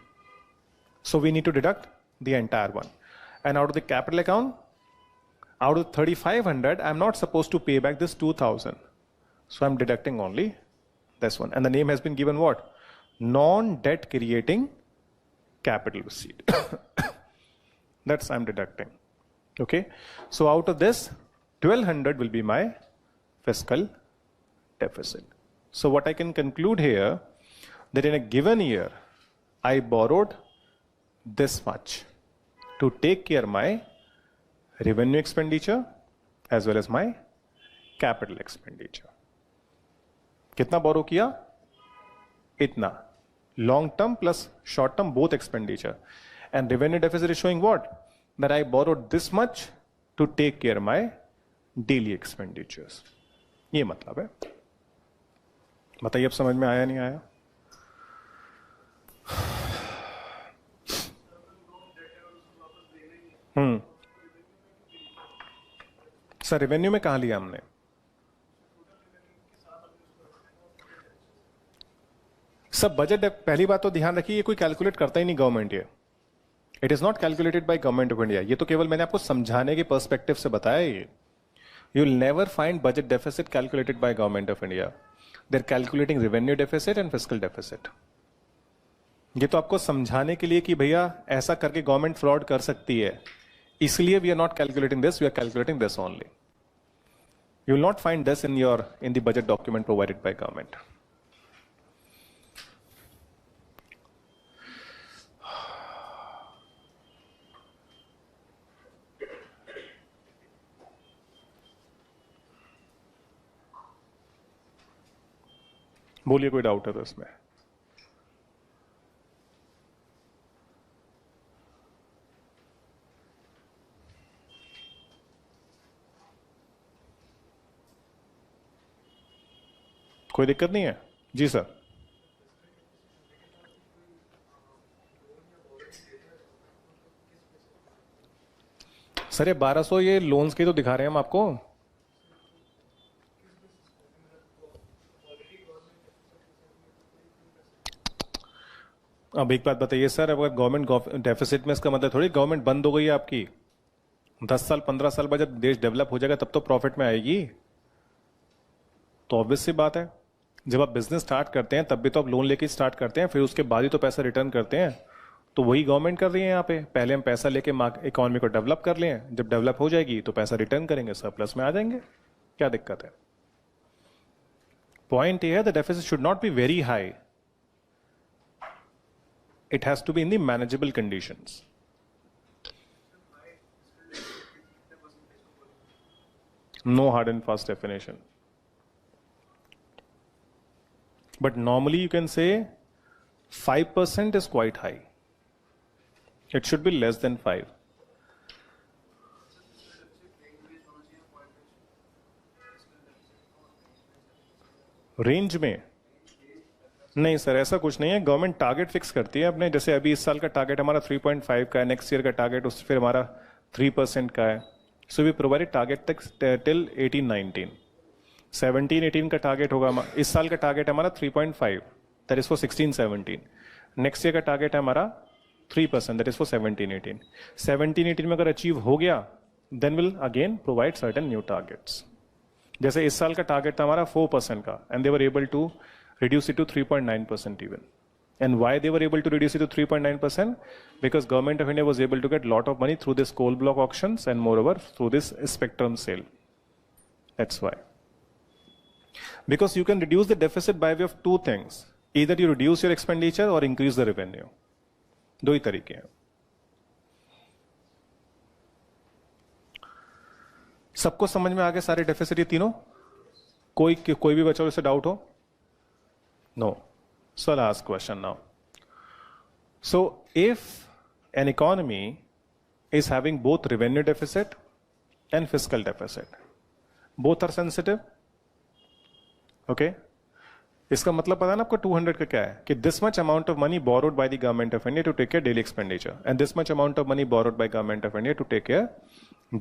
So we need to deduct the entire one. And out of the capital account, out of 3,500, I'm not supposed to pay back this 2,000. So I'm deducting only this one. And the name has been given what? Non-debt creating capital receipt. That's I'm deducting. Okay. So out of this, 1,200 will be my fiscal deficit. So what I can conclude here, that in a given year, I borrowed this much to take care of my revenue expenditure as well as my capital expenditure. कितना बोरो किया? इतना. Long term plus short term both expenditure. And revenue deficit is showing what? That I borrowed this much to take care of my daily expenditures. ये मतलब है. बताइए अब समझ में आया नहीं आया? सर रेवेन्यू में कहां लिया हमने? सब बजट, पहली बात तो ध्यान रखिए, ये कोई कैलकुलेट करता ही नहीं गवर्नमेंट. ये it is not calculated by government of India. ये तो केवल मैंने आपको समझाने के पर्सपेक्टिव से बताया. ये you will never find budget deficit calculated by government of India. They are calculating revenue deficit and fiscal deficit. ये तो आपको समझाने के लिए कि भैया ऐसा करके गवर्नमेंट फ्रॉड कर सकती है, इसलिए we are not calculating this, we are calculating this only. You will not find this in the budget document provided by government. बोलिए कोई डाउट है तो इसमें? कोई दिक्कत नहीं है? जी सर. सर ये 1200 ये लोन्स के तो दिखा रहे हैं हम आपको. अब एक बात बताइए सर, अगर गवर्नमेंट डेफिसिट में, इसका मतलब थोड़ी गवर्नमेंट बंद हो गई है आपकी. 10 साल 15 साल बाद जब देश डेवलप हो जाएगा तब तो प्रॉफिट में आएगी. तो ऑब्वियस सी बात है, जब आप बिजनेस स्टार्ट करते हैं तब भी तो आप लोन लेके स्टार्ट करते हैं, फिर उसके बाद ही तो पैसा रिटर्न करते हैं. तो वही गवर्नमेंट कर रही है यहाँ पे. पहले हम पैसा लेके इकोनॉमी को डेवलप कर लें, जब डेवलप हो जाएगी तो पैसा रिटर्न करेंगे, सरप्लस में आ जाएंगे. क्या दिक्कत है? पॉइंट ये है, the deficit should not be very high. It has to be in the manageable conditions. No hard and fast definition. But normally you can say 5% is quite high. It should be less than 5. Range में नहीं sir, ऐसा कुछ नहीं है. Government target fix करती है अपने. जैसे अभी इस साल का टारगेट हमारा 3.5 का है, नेक्स्ट ईयर का टारगेट उस फिर हमारा 3% का है. सो वी प्रोवाइडेड टारगेट तक टिल 18-19. 17-18 का टारगेट होगा. इस साल का टारगेट हमारा 3.5, that is for 16-17. Next year का टारगेट है हमारा 3%, दैट इज फॉर 17-18. 17-18 में अगर अचीव हो गया then will again provide certain new targets. जैसे इस साल का टारगेट था हमारा 4% का, and they were able to reduce it to 3.9% even. And why they were able to reduce it to 3.9%? Because government of India was able to get lot of money through this coal block auctions and moreover through this spectrum sale. That's why. Because you can reduce the deficit by way of two things. Either you reduce your expenditure or increase the revenue. दो ही तरीके हैं. सबको समझ में आ गए सारे deficit ये तीनों? कोई भी बच्चा इससे डाउट हो? No. So I'll ask question now. So if an economy is having both revenue deficit and fiscal deficit, both are sensitive. Okay? इसका मतलब पता है ना आपको 200 का क्या है कि this much amount of money borrowed by the government of India to take care daily expenditure and this much amount of money borrowed by government of India to take care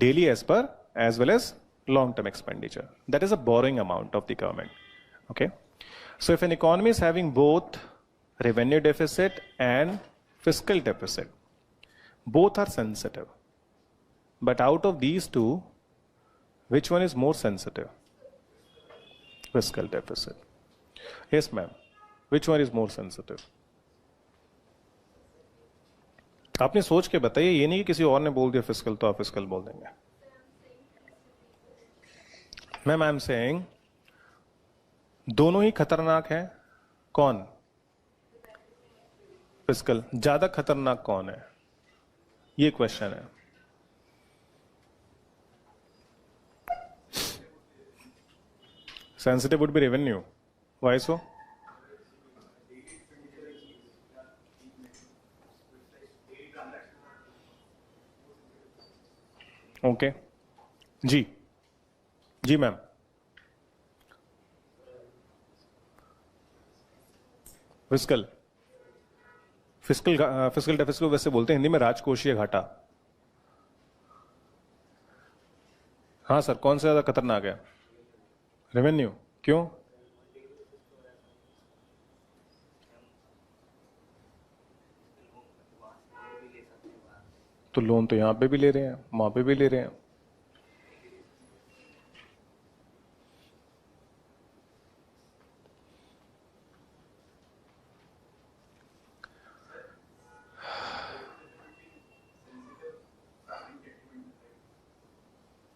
daily as well as long term expenditure. That is a borrowing amount of the government. Okay? So if an economy is having both revenue deficit and fiscal deficit, both are sensitive. But out of these two, which one is more sensitive? Fiscal deficit. Yes, ma'am. Which one is more sensitive? आपने सोच के बताइए, ये नहीं कि किसी और ने बोल दिया फिस्कल तो आप फिस्कल बोल देंगे. मैम आई एम सेइंग दोनों ही खतरनाक हैं. कौन? फिस्कल. ज्यादा खतरनाक कौन है? ये क्वेश्चन है. Sensitive would be revenue. Why so? Okay. जी जी मैम. फिस्कल डेफिसिट को वैसे बोलते हैं हिंदी में राजकोषीय घाटा. हाँ सर, कौन सा ज्यादा खतरनाक है? रेवेन्यू. क्यों? तो लोन तो यहां पे भी ले रहे हैं, वहां पे भी ले रहे हैं.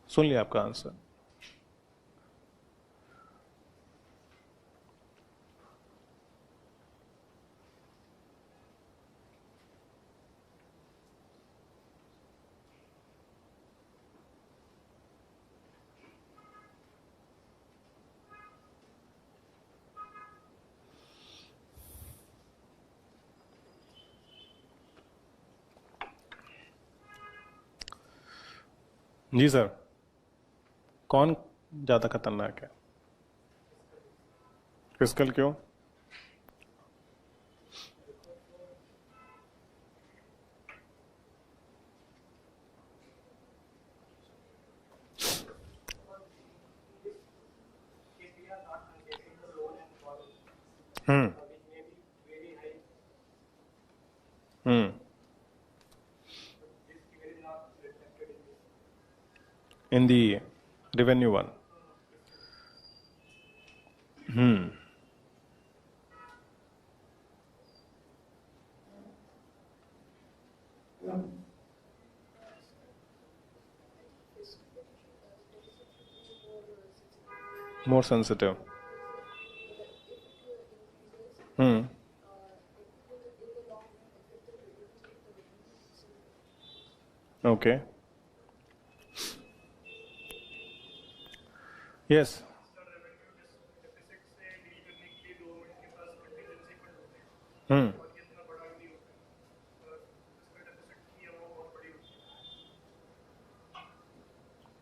सुन लिया आपका आंसर. जी सर, कौन ज्यादा खतरनाक है? फिस्कल. क्यों? हम्म हम्म in the revenue one. More sensitive. Okay. Yes.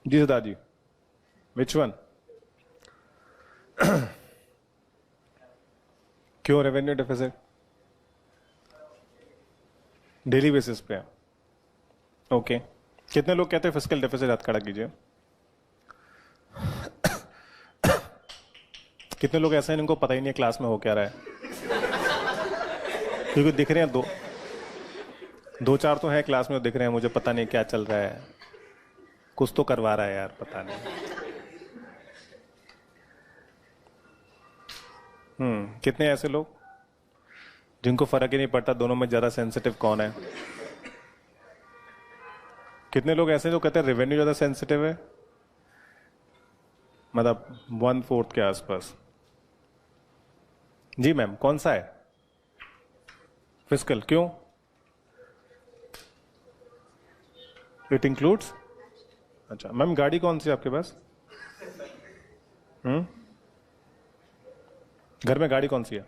जी दादी, विच वन? क्यों रेवेन्यू डेफिसिट? डेली बेसिस पे. ओके. कितने लोग कहते हैं फिस्कल डेफिसिट? हाथ खड़ा कीजिए. कितने लोग ऐसे हैं इनको पता ही नहीं है क्लास में हो क्या रहा है? क्योंकि दिख रहे हैं दो चार तो हैं क्लास में, दिख रहे हैं, मुझे पता नहीं क्या चल रहा है, कुछ तो करवा रहा है यार, पता नहीं. कितने ऐसे लोग? जिनको फर्क ही नहीं पड़ता दोनों में ज्यादा सेंसिटिव कौन है। कितने लोग ऐसे जो कहते हैं रेवेन्यू ज्यादा सेंसिटिव है, मतलब 1/4 के आसपास। जी मैम, कौन सा है? फिस्कल, क्यों? It includes. अच्छा मैम, गाड़ी कौन सी है आपके पास? घर में गाड़ी कौन सी है?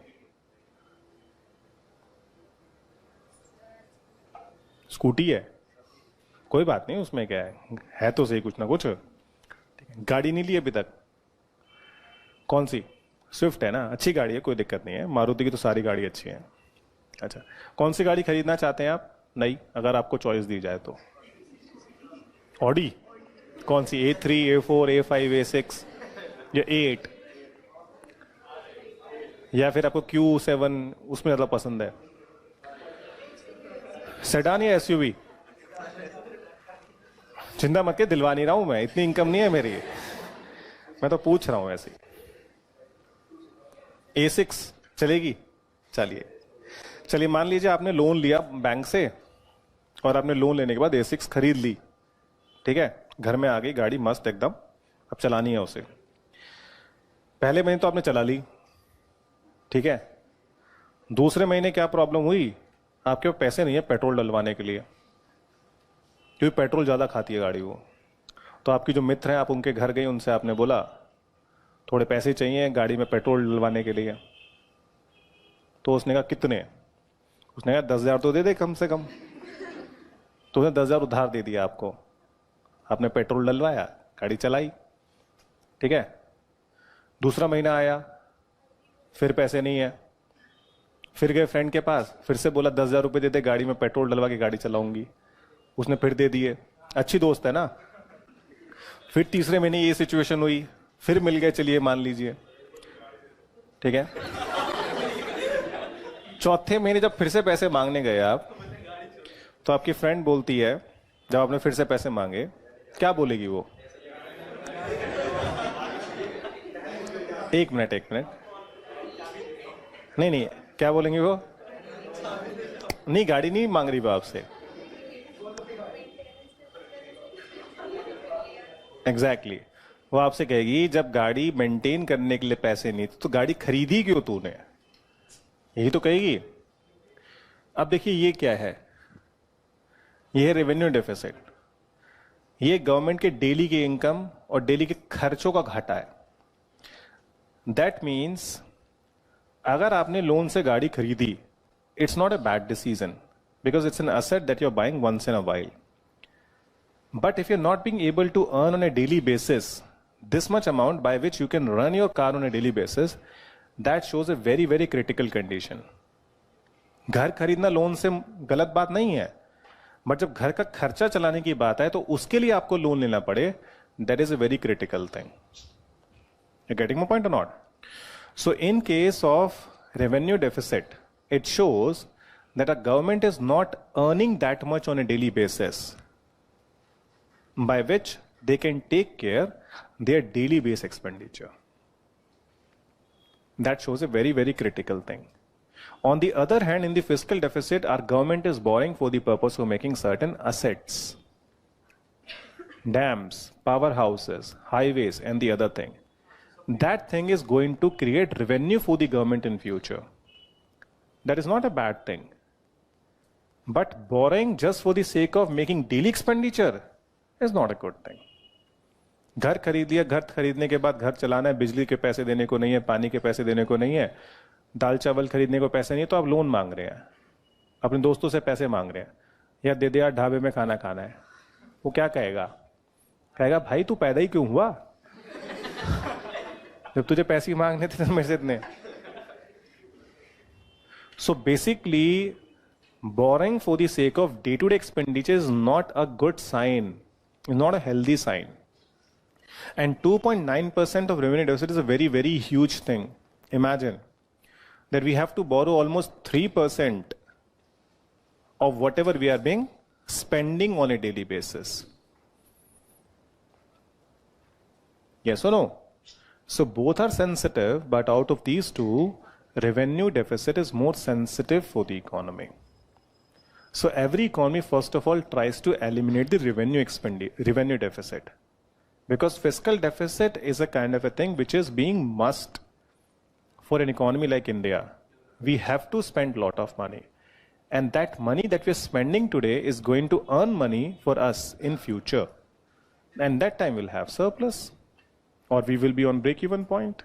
स्कूटी है, कोई बात नहीं, उसमें क्या है तो सही कुछ ना कुछ। गाड़ी नहीं ली अभी तक? कौन सी? स्विफ्ट है ना, अच्छी गाड़ी है, कोई दिक्कत नहीं है, मारुति की तो सारी गाड़ी अच्छी है। अच्छा, कौन सी गाड़ी खरीदना चाहते हैं आप? नहीं, अगर आपको चॉइस दी जाए तो ऑडी। कौन सी? A3, A4, A5, A6 या A8, या फिर आपको Q7 उसमें ज्यादा पसंद है? सेडान या SUV? चिंता मत के, दिलवा नहीं रहा हूं मैं, इतनी इनकम नहीं है मेरी, मैं तो पूछ रहा हूं ऐसे। A6 चलेगी? चलिए मान लीजिए आपने लोन लिया बैंक से और आपने लोन लेने के बाद A6 खरीद ली, ठीक है, घर में आ गई गाड़ी मस्त एकदम, अब चलानी है उसे। पहले महीने तो आपने चला ली, ठीक है, दूसरे महीने क्या प्रॉब्लम हुई? आपके पास पैसे नहीं है पेट्रोल डलवाने के लिए, क्योंकि पेट्रोल ज्यादा खाती है गाड़ी वो। तो आपकी जो मित्र हैं, आप उनके घर गए, उनसे आपने बोला थोड़े पैसे चाहिए गाड़ी में पेट्रोल डलवाने के लिए। तो उसने कहा कितने? उसने कहा 10,000 तो दे दे कम से कम। तो उसने 10,000 उधार दे दिया आपको, आपने पेट्रोल डलवाया, गाड़ी चलाई, ठीक है। दूसरा महीना आया, फिर पैसे नहीं है, फिर गए फ्रेंड के पास, फिर से बोला 10,000 रुपये दे दे, गाड़ी में पेट्रोल डलवा के गाड़ी चलाऊंगी। उसने फिर दे दिए, अच्छी दोस्त है ना। फिर तीसरे महीने ये सिचुएशन हुई, फिर मिल गए, चलिए मान लीजिए, ठीक है। चौथे महीने जब फिर से पैसे मांगने गए आप, तो आपकी फ्रेंड बोलती है, जब आपने फिर से पैसे मांगे, क्या बोलेगी वो? एक मिनट नहीं, क्या बोलेंगे वो? नहीं, गाड़ी नहीं मांग रही वो आपसे। एग्जैक्टली, वो आपसे कहेगी जब गाड़ी मेंटेन करने के लिए पैसे नहीं थे तो गाड़ी खरीदी क्यों तूने, यही तो कहेगी। अब देखिए ये क्या है, ये है रेवेन्यू डेफिसिट। ये गवर्नमेंट के डेली के इनकम और डेली के खर्चों का घाटा है। दैट मीन्स अगर आपने लोन से गाड़ी खरीदी, it's not a bad decision because it's an asset that you are buying once in a while. But if you're not being able to earn on a daily basis this much amount by which you can run your car on a daily basis, that shows a very, very critical condition. घर खरीदना loan से गलत बात नहीं है, but जब घर का खर्चा चलाने की बात है तो उसके लिए आपको लोन लेना पड़े, that is a very critical thing. You're getting my point or not? So in case of revenue deficit, it shows that a government is not earning that much on a daily basis by which they can take care their daily base expenditure. That shows a very, very critical thing. On the other hand, in the fiscal deficit, our government is borrowing for the purpose of making certain assets. Dams, powerhouses, highways, and the other thing. That thing is going to create revenue for the government in future. That is not a bad thing. But borrowing just for the sake of making daily expenditure is not a good thing. घर खरीद लिया, घर खरीदने के बाद घर चलाना है, बिजली के पैसे देने को नहीं है, पानी के पैसे देने को नहीं है, दाल चावल खरीदने को पैसे नहीं है, तो आप लोन मांग रहे हैं, अपने दोस्तों से पैसे मांग रहे हैं, या दे दे यार ढाबे में खाना खाना है। वो क्या कहेगा? कहेगा भाई तू पैदा ही क्यों हुआ जब तुझे पैसे मांगने थे तो मेरे से इतने। So basically borrowing for the sake of day-to-day expenditure is not a good sign, not a healthy sign. And 2.9% of revenue deficit is a very, very huge thing. Imagine that we have to borrow almost 3% of whatever we are being spending on a daily basis. Yes or no? So both are sensitive, but out of these two, revenue deficit is more sensitive for the economy. So every economy, first of all, tries to eliminate the revenue deficit, because fiscal deficit is a kind of a thing which is being must for an economy like India. We have to spend a lot of money, and that money that we're spending today is going to earn money for us in future, and that time we'll have surplus, or we will be on break-even point.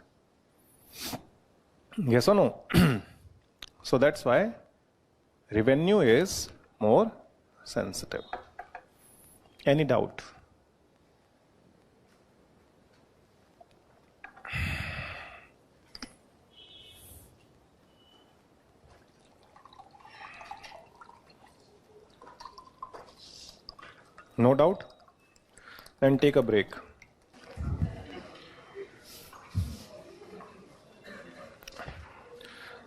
Yes or no? So that's why revenue is more sensitive. Any doubt? No doubt? Then take a break.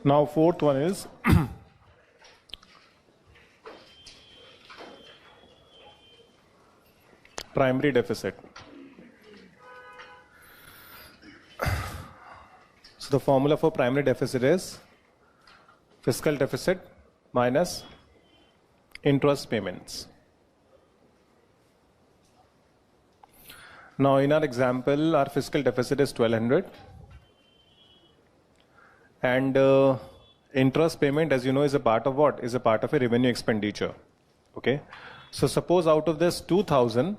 Now, fourth one is primary deficit. So the formula for primary deficit is fiscal deficit minus interest payments. Now, in our example, our fiscal deficit is 1200, and interest payment, as you know, is a part of what? Is a part of a revenue expenditure. Okay. So suppose out of this 2000,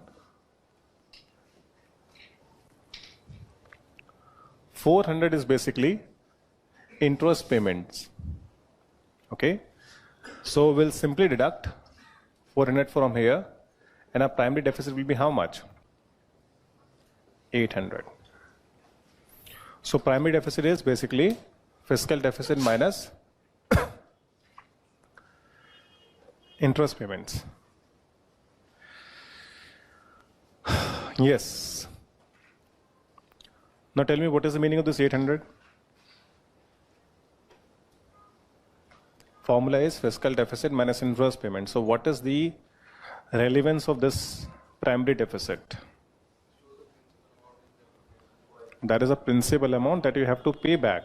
400 is basically interest payments. Okay. So we'll simply deduct 400 from here, and our primary deficit will be how much? 800. So primary deficit is basically fiscal deficit minus interest payments. Yes. Now tell me, what is the meaning of this 800? Formula is fiscal deficit minus interest payment. So what is the relevance of this primary deficit? That is a principal amount that you have to pay back.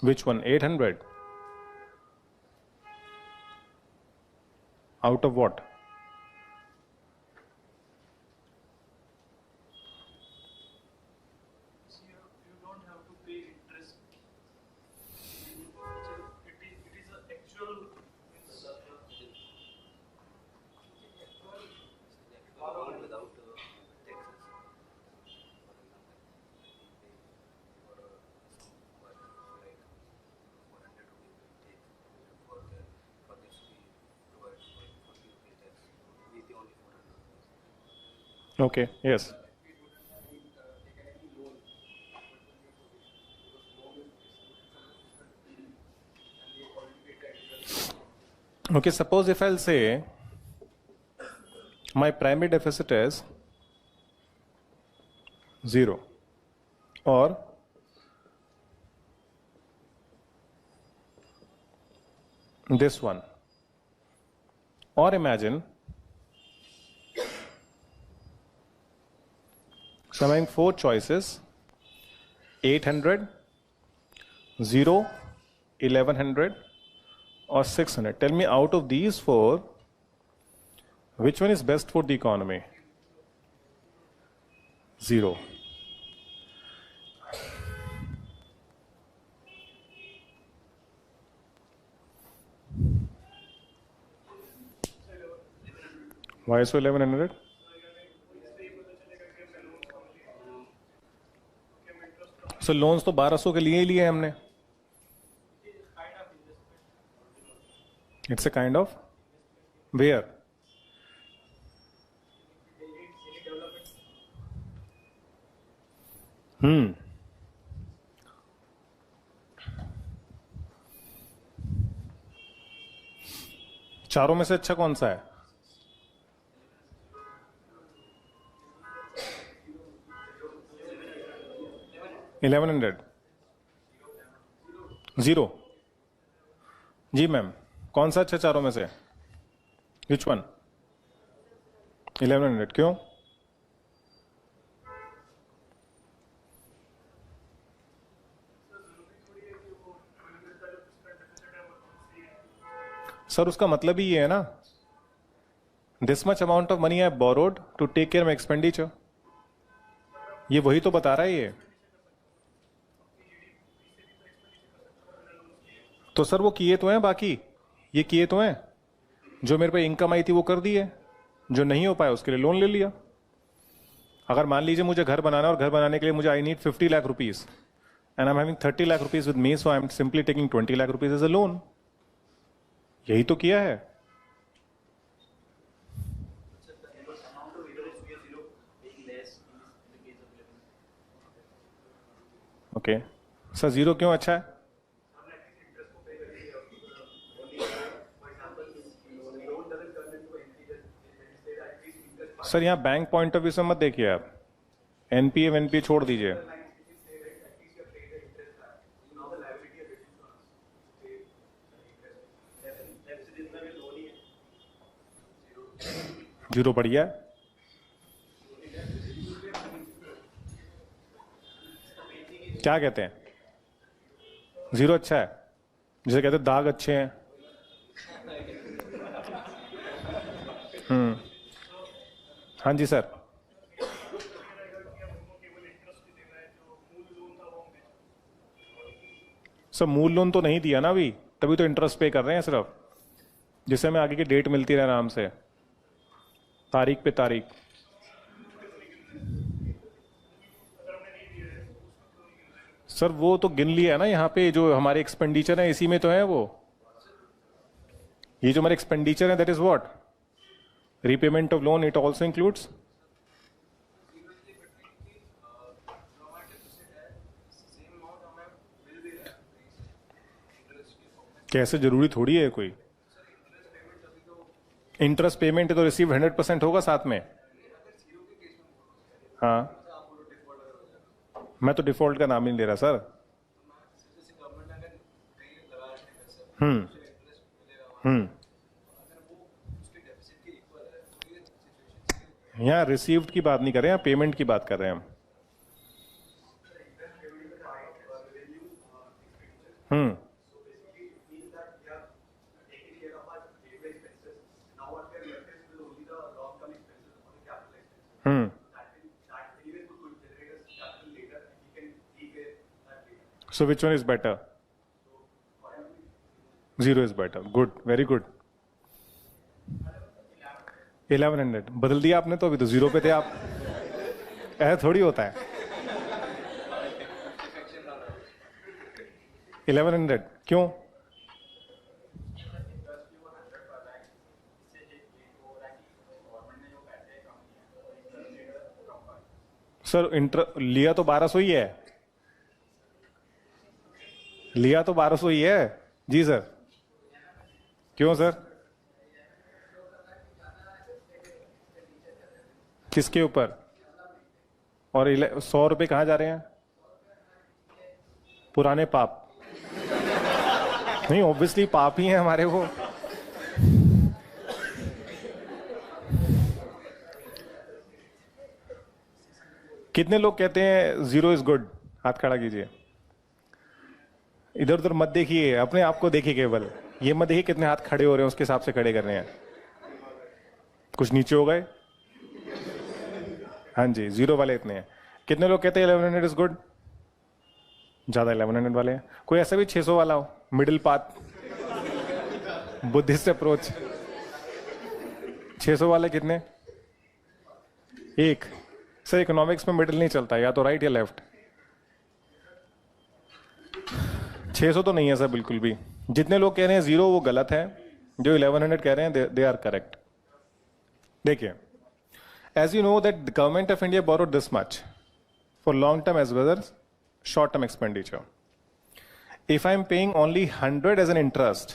Which one? 800? Out of what? You don't have to pay interest. It is an actual without Okay, yes. Okay, suppose if I'll say my primary deficit is 0, or this one, or imagine, so I'm having 4 choices: 800, 0, 1100, or 600. Tell me, out of these 4, which one is best for the economy? 0. Why so 1100? So loans तो 1200 के लिए ही लिए हमने. It's a kind of where? चारों में से अच्छा कौन सा है? $1100. 0. जी मैम, कौन सा अच्छा चारों में से? Which one? 1100 क्यों? सर उसका मतलब ही ये है ना, this much amount of money I borrowed to take care my expenditure, ये वही तो बता रहा है ये। तो सर वो किए तो हैं, बाकी ये किए तो हैं, जो मेरे पे इनकम आई थी वो कर दी है, जो नहीं हो पाया उसके लिए लोन ले लिया। अगर मान लीजिए मुझे घर बनाना है और घर बनाने के लिए मुझे I need 50 lakh rupees and I am having 30 lakh rupees with me, so I am simply taking 20 lakh rupees as a loan. यही तो किया है। ओके सर, जीरो क्यों अच्छा है? सर यहाँ बैंक पॉइंट ऑफ व्यू से मत देखिए आप, एनपीए एनपीए छोड़ दीजिए। जीरो बढ़िया है। क्या कहते हैं? जीरो अच्छा है, जिसे कहते हैं दाग अच्छे हैं। हाँ जी सर। सर मूल लोन तो नहीं दिया ना अभी, तभी तो इंटरेस्ट पे कर रहे हैं सिर्फ, जिससे हमें आगे की डेट मिलती रहे आराम से, तारीख पे तारीख। सर वो तो गिन लिया है ना यहाँ पे, जो हमारे एक्सपेंडिचर है इसी में तो है वो। ये जो हमारे एक्सपेंडिचर है that is what, repayment of loan, it also includes. कैसे, जरूरी थोड़ी है कोई इंटरेस्ट पेमेंट तो रिसीव 100% होगा साथ में। हाँ मैं तो डिफॉल्ट का नाम ही नहीं ले रहा सर। हम्म हम्म यहाँ रिसीव्ड की बात नहीं कर रहे हैं, पेमेंट की बात कर रहे हैं हम। Hmm hmm so which one is better? Zero is better, good, very good. 1100 बदल दिया आपने तो, अभी तो जीरो पे थे आप। ऐसा थोड़ी होता है। 1100 क्यों? सर लिया तो 1200 ही है, लिया तो 1200 ही है जी सर। क्यों सर? किसके ऊपर? और 100 रुपए कहां जा रहे हैं? पुराने पाप? नहीं, ऑब्वियसली पाप ही है हमारे वो। कितने लोग कहते हैं जीरो इज गुड? हाथ खड़ा कीजिए। इधर उधर मत देखिए, अपने आप को देखिए केवल, ये मत देखिए कितने हाथ खड़े हो रहे हैं, उसके हिसाब से खड़े कर रहे हैं। कुछ नीचे हो गए? हाँ जी, जीरो वाले इतने हैं। कितने लोग कहते हैं 1100 इज गुड? ज्यादा 1100 वाले हैं। कोई ऐसा भी 600 वाला हो, मिडिल पाथ, बुद्धिस्ट अप्रोच। 600 वाले कितने? एक। सर इकोनॉमिक्स में मिडिल नहीं चलता, या तो राइट या लेफ्ट। 600 तो नहीं है सर बिल्कुल भी। जितने लोग कह रहे हैं जीरो वो गलत है, जो 1100 कह रहे हैं दे आर करेक्ट। देखिए, as you know that the government of India borrowed this much for long term as well as short term expenditure. If I am paying only 100 as an interest,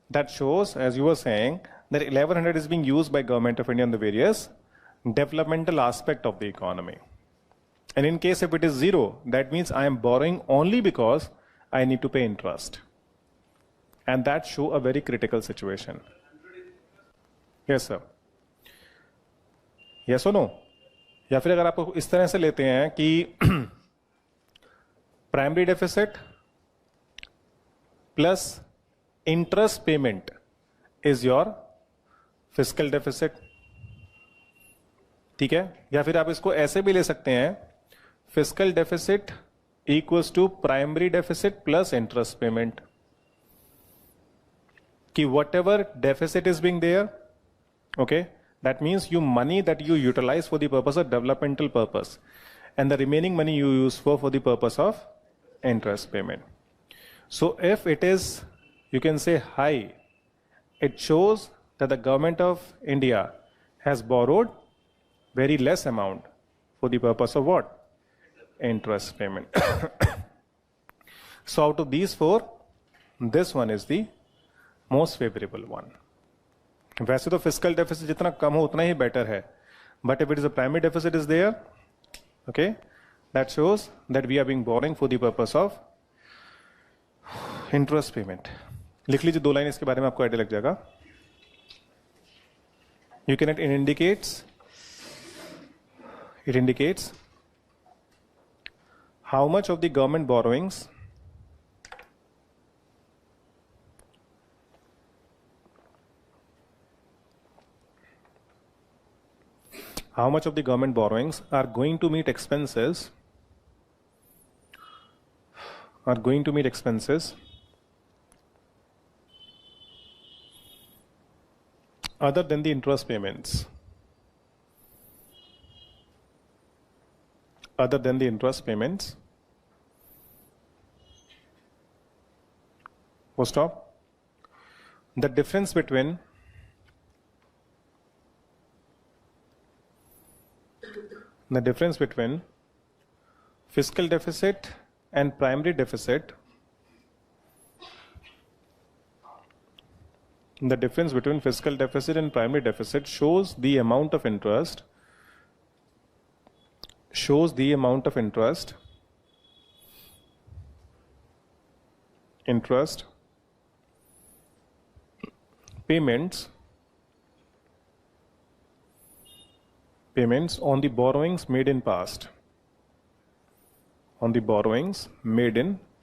that shows, as you were saying, that 1100 is being used by government of India on the various developmental aspect of the economy. And in case if it is zero, that means I am borrowing only because I need to pay interest. And that show a very critical situation. Yes sir, yes और no? या फिर अगर आप इस तरह से लेते हैं कि primary deficit plus interest payment is your fiscal deficit, ठीक है? या फिर आप इसको ऐसे भी ले सकते हैं, fiscal deficit equals to primary deficit plus interest payment, कि whatever deficit is being there, okay, that means you money that you utilize for the purpose of developmental purpose, and the remaining money you use for the purpose of interest payment. So if it is, you can say, high, it shows that the government of India has borrowed very less amount for the purpose of what? Interest payment. So out of these four, this one is the most favorable one. वैसे तो fiscal deficit जितना कम हो उतना ही better है, but if it is a primary deficit is there, okay, that shows that we are being borrowing for the purpose of interest payment. लिख लीजिए 2 लाइन, इसके बारे में आपको आइडिया लग जाएगा. You can, it indicates how much of the government borrowings how much of the government borrowings are going to meet expenses other than the interest payments, full stop. The difference between fiscal deficit and primary deficit, the difference between fiscal deficit and primary deficit shows the amount of interest, payments on the borrowings made in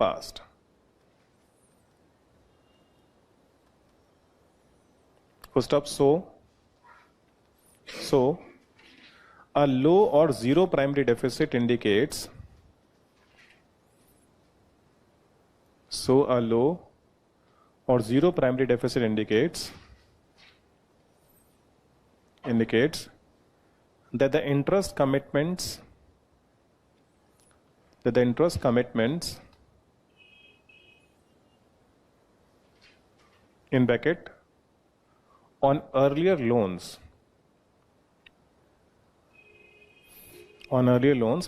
past. Full stop. So a low or zero primary deficit indicates that the interest commitments in bracket on earlier loans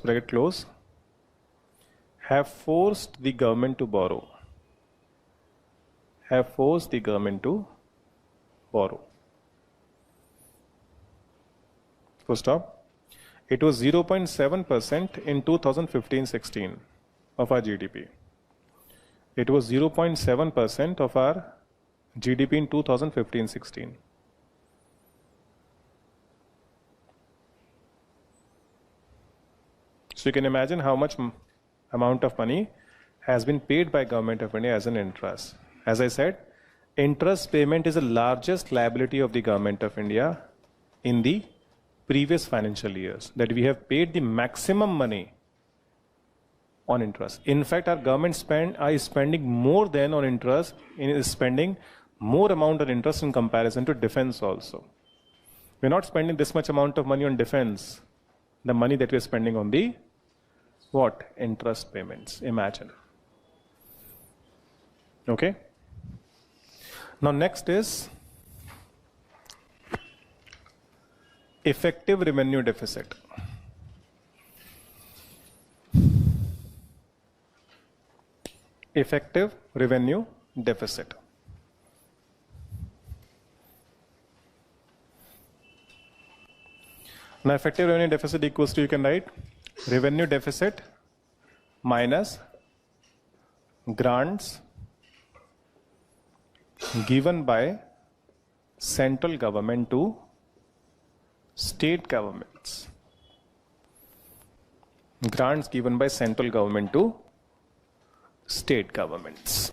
bracket close have forced the government to borrow. Full stop. It was 0.7% in 2015-16 of our GDP. It was 0.7% of our GDP in 2015-16. So you can imagine how much amount of money has been paid by Government of India as an interest. As I said, interest payment is the largest liability of the Government of India in the previous financial years, that we have paid the maximum money on interest. In fact, our government is spending more than on interest, is spending more amount on interest in comparison to defense also. We're not spending this much amount of money on defense, the money that we're spending on the what? Interest payments. Imagine. Okay? Now next is effective revenue deficit. Effective revenue deficit. Now effective revenue deficit equals to, you can write, revenue deficit minus grants given by central government to state governments. Grants given by central government to state governments.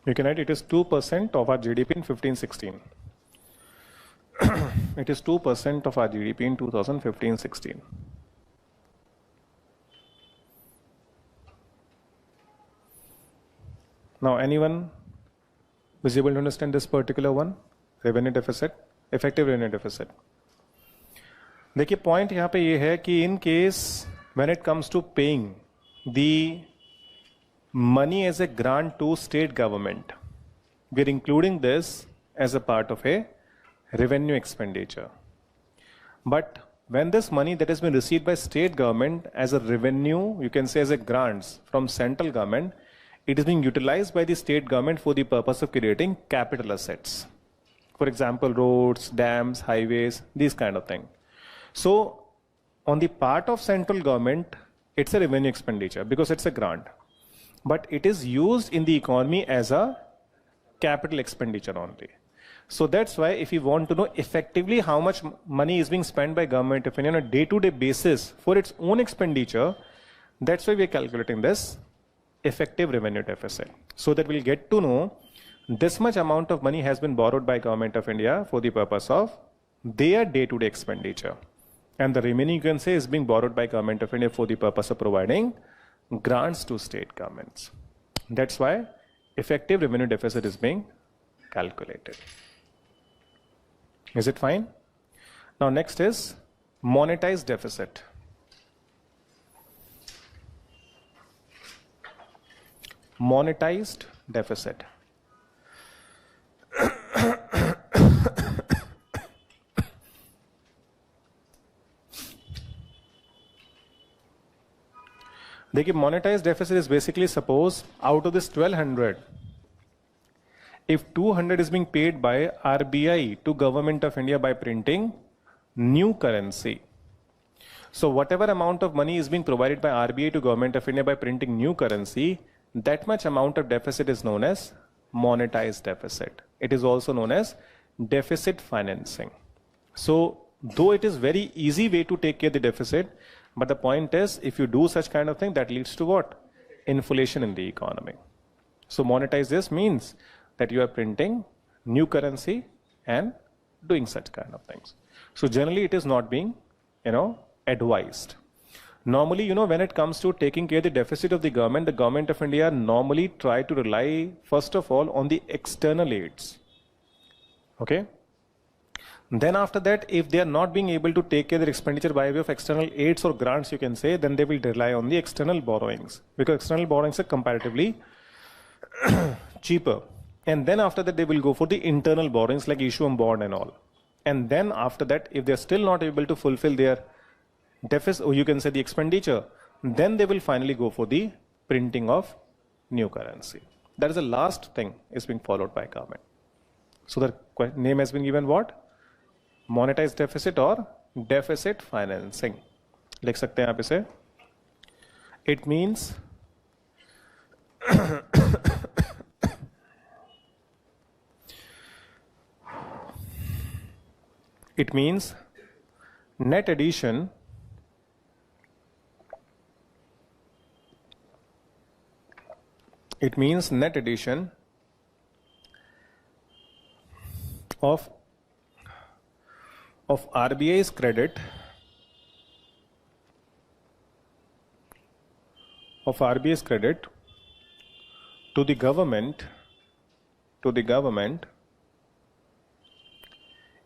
You can write it is 2% of our GDP in 15-16. It is 2% of our GDP in 2015-16. Now, anyone was able to understand this particular one? Revenue deficit, effective revenue deficit. देखिए point यहाँ पे ये है कि in case when it comes to paying the money as a grant to state government, we are including this as a part of a revenue expenditure. But when this money that has been received by state government as a revenue, you can say as a grants from central government, it is being utilized by the state government for the purpose of creating capital assets. For example, roads, dams, highways, these kind of thing. So on the part of central government, it's a revenue expenditure because it's a grant. But it is used in the economy as a capital expenditure only. So that's why if you want to know effectively how much money is being spent by government of India on a day-to-day basis for its own expenditure, that's why we are calculating this effective revenue deficit. So that we'll get to know this much amount of money has been borrowed by government of India for the purpose of their day-to-day expenditure. And the remaining you can say is being borrowed by government of India for the purpose of providing grants to state governments. That's why effective revenue deficit is being calculated. Is it fine? Now next is monetized deficit. Monetized deficit. देखिए monetized deficit is basically suppose out of this 1200, if 200 is being paid by RBI to government of India by printing new currency. So whatever amount of money is being provided by RBI to government of India by printing new currency, that much amount of deficit is known as monetized deficit. It is also known as deficit financing. So though it is very easy way to take care of the deficit, but the point is, if you do such kind of thing, that leads to what? Inflation in the economy. So monetize this means that you are printing new currency and doing such kind of things. So generally it is not being, advised. Normally, when it comes to taking care of the deficit of the government of India normally try to rely first of all on the external aids. Okay? Then after that, if they are not being able to take care of their expenditure by way of external aids or grants, you can say, then they will rely on the external borrowings, because external borrowings are comparatively cheaper. And then after that, they will go for the internal borrowings like issue and bond and all. And then after that, if they are still not able to fulfill their deficit, or you can say the expenditure, then they will finally go for the printing of new currency. That is the last thing is being followed by government. So the name has been given what? Monetized deficit or deficit financing. लिख सकते हैं आप इसे. It means net addition of RBI's credit to the government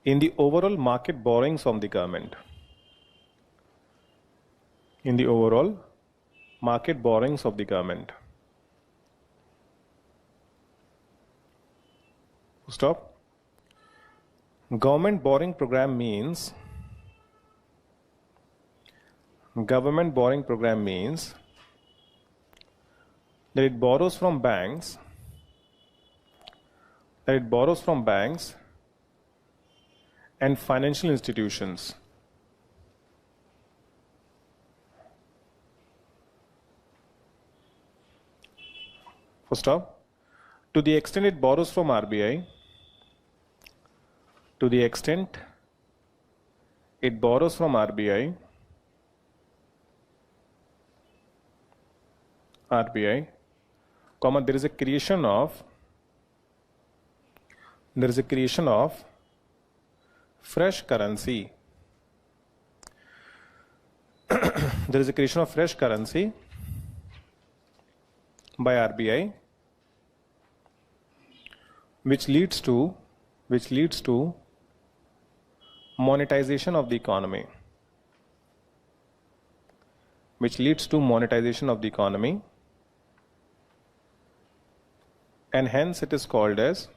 in the overall market borrowings of the government. Stop. Government borrowing program means that it borrows from banks and financial institutions Full stop. To the extent it borrows from RBI, to the extent it borrows from RBI, comma, there is a creation of fresh currency. There is a creation of fresh currency by RBI, which leads to monetization of the economy, and hence it is called as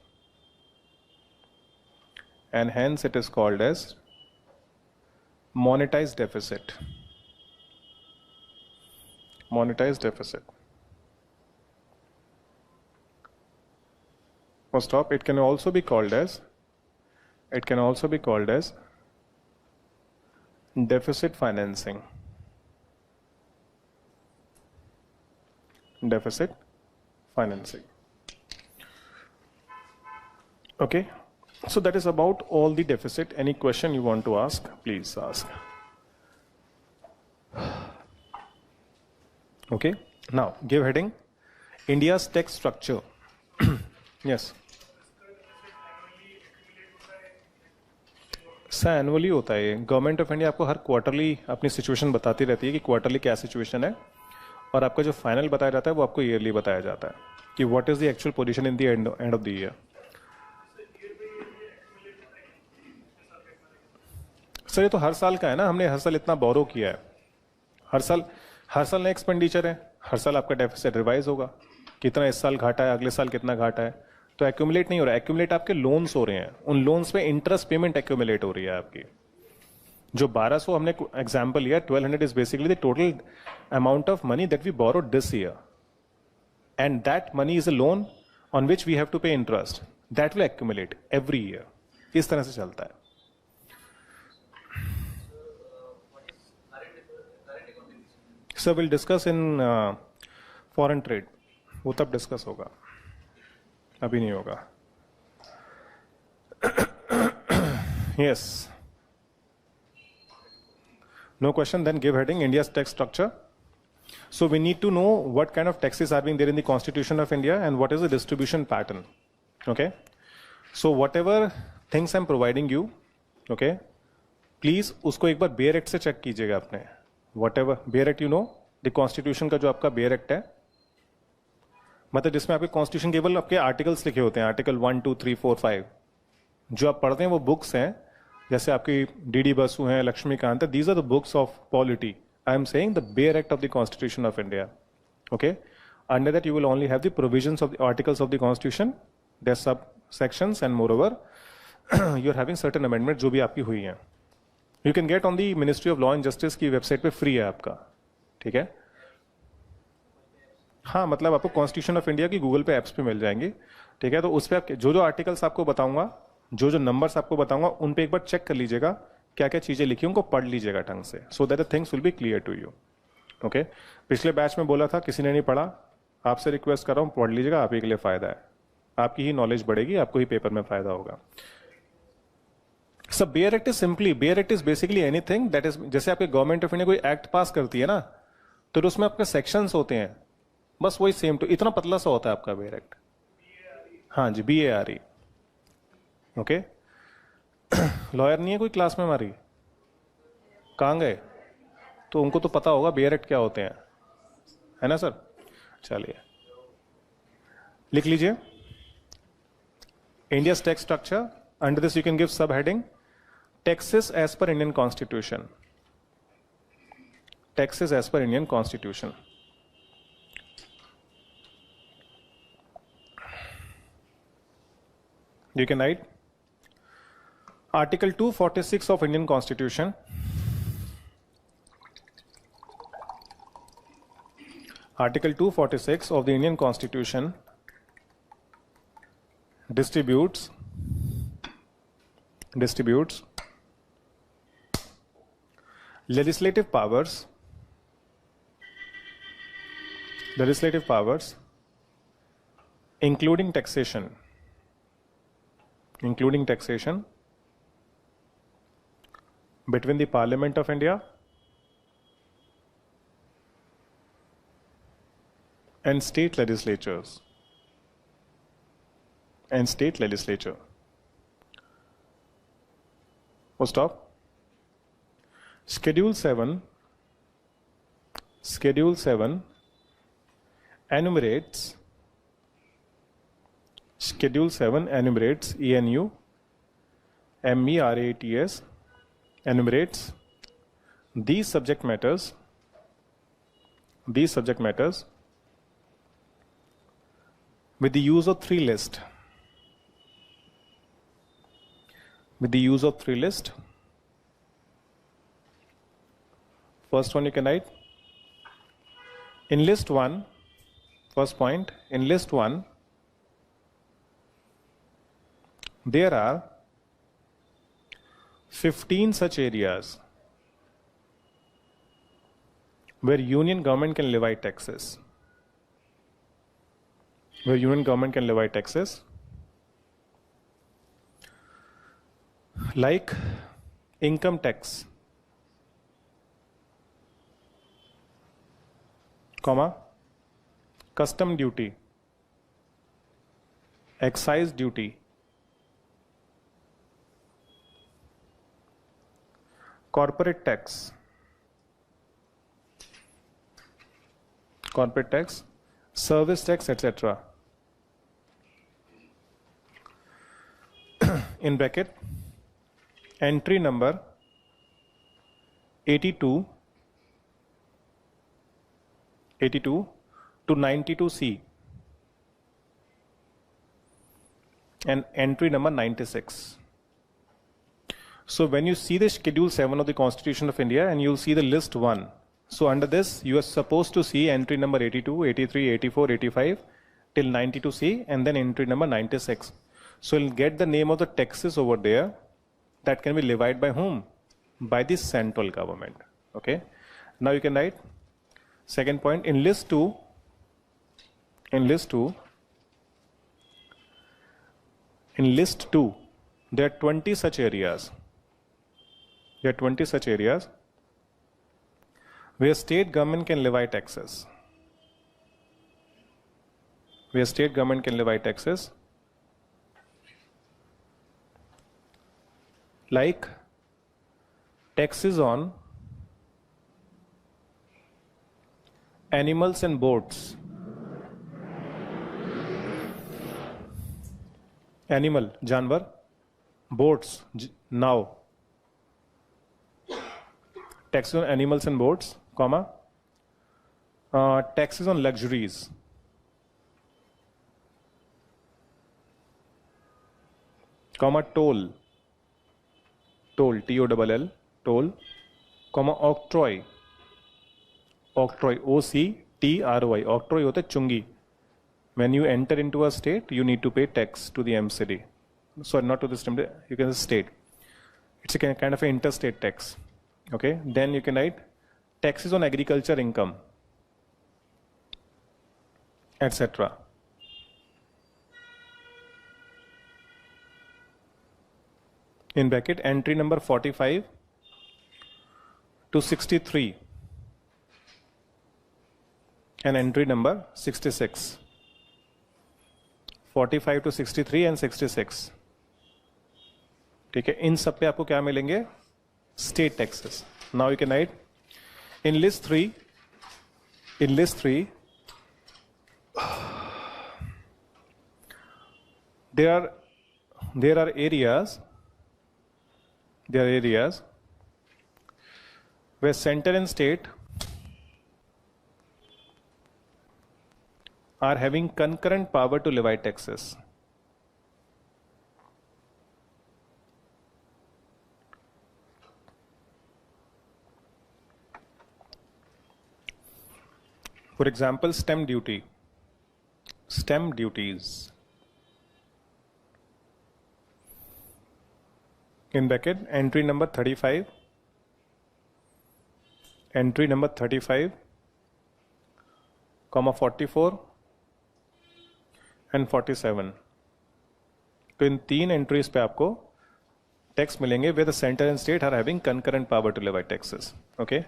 monetized deficit. First stop, it can also be called as deficit financing. Okay, so that is about all the deficit. Any question you want to ask, please ask. Okay, now give heading India's tax structure. Yes. Sir annually होता है, government of India आपको हर quarterly अपनी situation बताती रहती है कि quarterly क्या situation है, और आपका जो फाइनल बताया जाता है वो आपको ईयरली बताया जाता है कि what is the actual position in the end of the year. Sir ये तो हर साल का है ना, हमने हर साल इतना बोरो किया है, हर साल नया एक्सपेंडिचर है, हर साल आपका डेफिसिट रिवाइज होगा, कितना इस साल घाटा है, अगले साल कितना घाटा है. तो एक्यूमुलेट नहीं हो रहा है, एक्यूमुलेट आपके लोन्स हो रहे हैं, उन लोन्स पे इंटरेस्ट पेमेंट एक्यूमुलेट हो रही है आपकी. जो 1200 हमने एग्जांपल लिया, 1200 is basically the total amount of money that we borrowed this year, and that money is a loan on which we have to pay interest, that will accumulate every year. इस तरह से चलता है. Sir will discuss in foreign trade, वो तब discuss होगा, अभी नहीं होगा. Yes, no question, then give heading India's tax structure. So we need to know what kind of taxes are being there in the Constitution of India and what is the distribution pattern. Okay, so whatever things I'm providing you, okay, please उसको एक बार bare act से check कीजिएगा अपने. Whatever bare act, you know the constitution का जो आपका bare act है, मतलब जिसमें आपके कॉन्स्टिट्यूशन केवल आपके आर्टिकल्स लिखे होते हैं, आर्टिकल 1 2 3 4 5. जो आप पढ़ते हैं वो बुक्स हैं, जैसे आपकी डी बसु हैं, लक्ष्मीकांत है, these are the books of polity. I am saying the bare act of the constitution of India. Okay, under that you will only have the provisions of the articles of the constitution, their sub sections, and moreover you are having certain amendment जो भी आपकी हुई हैं. You can get on the ministry of law and justice की website पे, free है आपका. ठीक है, हाँ, मतलब आपको कॉन्स्टिट्यूशन ऑफ इंडिया की गूगल पे ऐप्स पे मिल जाएंगे. ठीक है, तो उस पर आप जो आर्टिकल्स आपको बताऊंगा, जो नंबर्स आपको बताऊंगा, उन पे एक बार चेक कर लीजिएगा क्या क्या चीजें लिखी, उनको पढ़ लीजिएगा ढंग से, so that the things will be clear to you. Okay, पिछले बैच में बोला था, किसी ने नहीं पढ़ा, आपसे रिक्वेस्ट कर रहा हूँ, पढ़ लीजिएगा, आप ही के लिए फायदा है, आपकी ही नॉलेज बढ़ेगी, आपको ही पेपर में फायदा होगा. सब bare act is simply, bare act is basically anything that is, जैसे आपके गवर्नमेंट ऑफ इंडिया कोई एक्ट पास करती है ना, तो उसमें आपके सेक्शंस होते हैं, बस वही सेम टू, इतना पतला सा होता है आपका बेयर एक्ट. हाँ जी, BARE. ओके, लॉयर नहीं है कोई क्लास में हमारी, कहाँ गए? तो उनको तो पता होगा बेयर एक्ट क्या होते हैं, है ना सर? चलिए लिख लीजिए, India's tax structure. Under this you can give sub heading taxes as per Indian constitution. Taxes as per Indian constitution. You can write Article 246 of Indian Constitution. Article 246 of the Indian Constitution distributes legislative powers including taxation, between the Parliament of India and state legislatures and state legislature. Oh, stop. Schedule 7 enumerates ENU MERATS enumerates these subject matters with the use of three lists. First one you can write. In list 1, first point, in list 1, there are 15 such areas where union government can levy taxes. Like income tax, custom duty, excise duty, corporate tax, service tax, etc. In bracket, entry number 82 to 92C and entry number 96. So when you see the Schedule 7 of the Constitution of India and you'll see the list 1. So under this you are supposed to see entry number 82, 83, 84, 85 till 92C and then entry number 96. So you'll get the name of the taxes over there that can be levied by whom? By the central government. Okay. Now you can write second point, in list 2, there are 20 such areas. Where state government can levy taxes. Like taxes on animals and boats. Animal, जानवर, boats, now. Taxes on animals and boats, comma. Taxes on luxuries. Comma, toll, T-O-L-L, toll, comma, octroi, O-C-T-R-O-I, octroi होता है चुंगी. When you enter into a state, you need to pay tax to the MCD. Sorry, not to the state, you can say state. It's a kind of an interstate tax. Okay, then you can write taxes on agriculture income, etc. In bracket, entry number 45 to 63 and entry number 66. 45 to 63 and 66. ठीक है, इन सब पे आपको क्या मिलेंगे? State taxes. Now you can write in list 3, there are areas where center and state are having concurrent power to levy taxes. For example, stamp duties. In bracket, entry number 35, comma 44 and 47. तो इन 3 entries पे आपको tax मिलेंगे where the center and state are having concurrent power to levy taxes. Okay.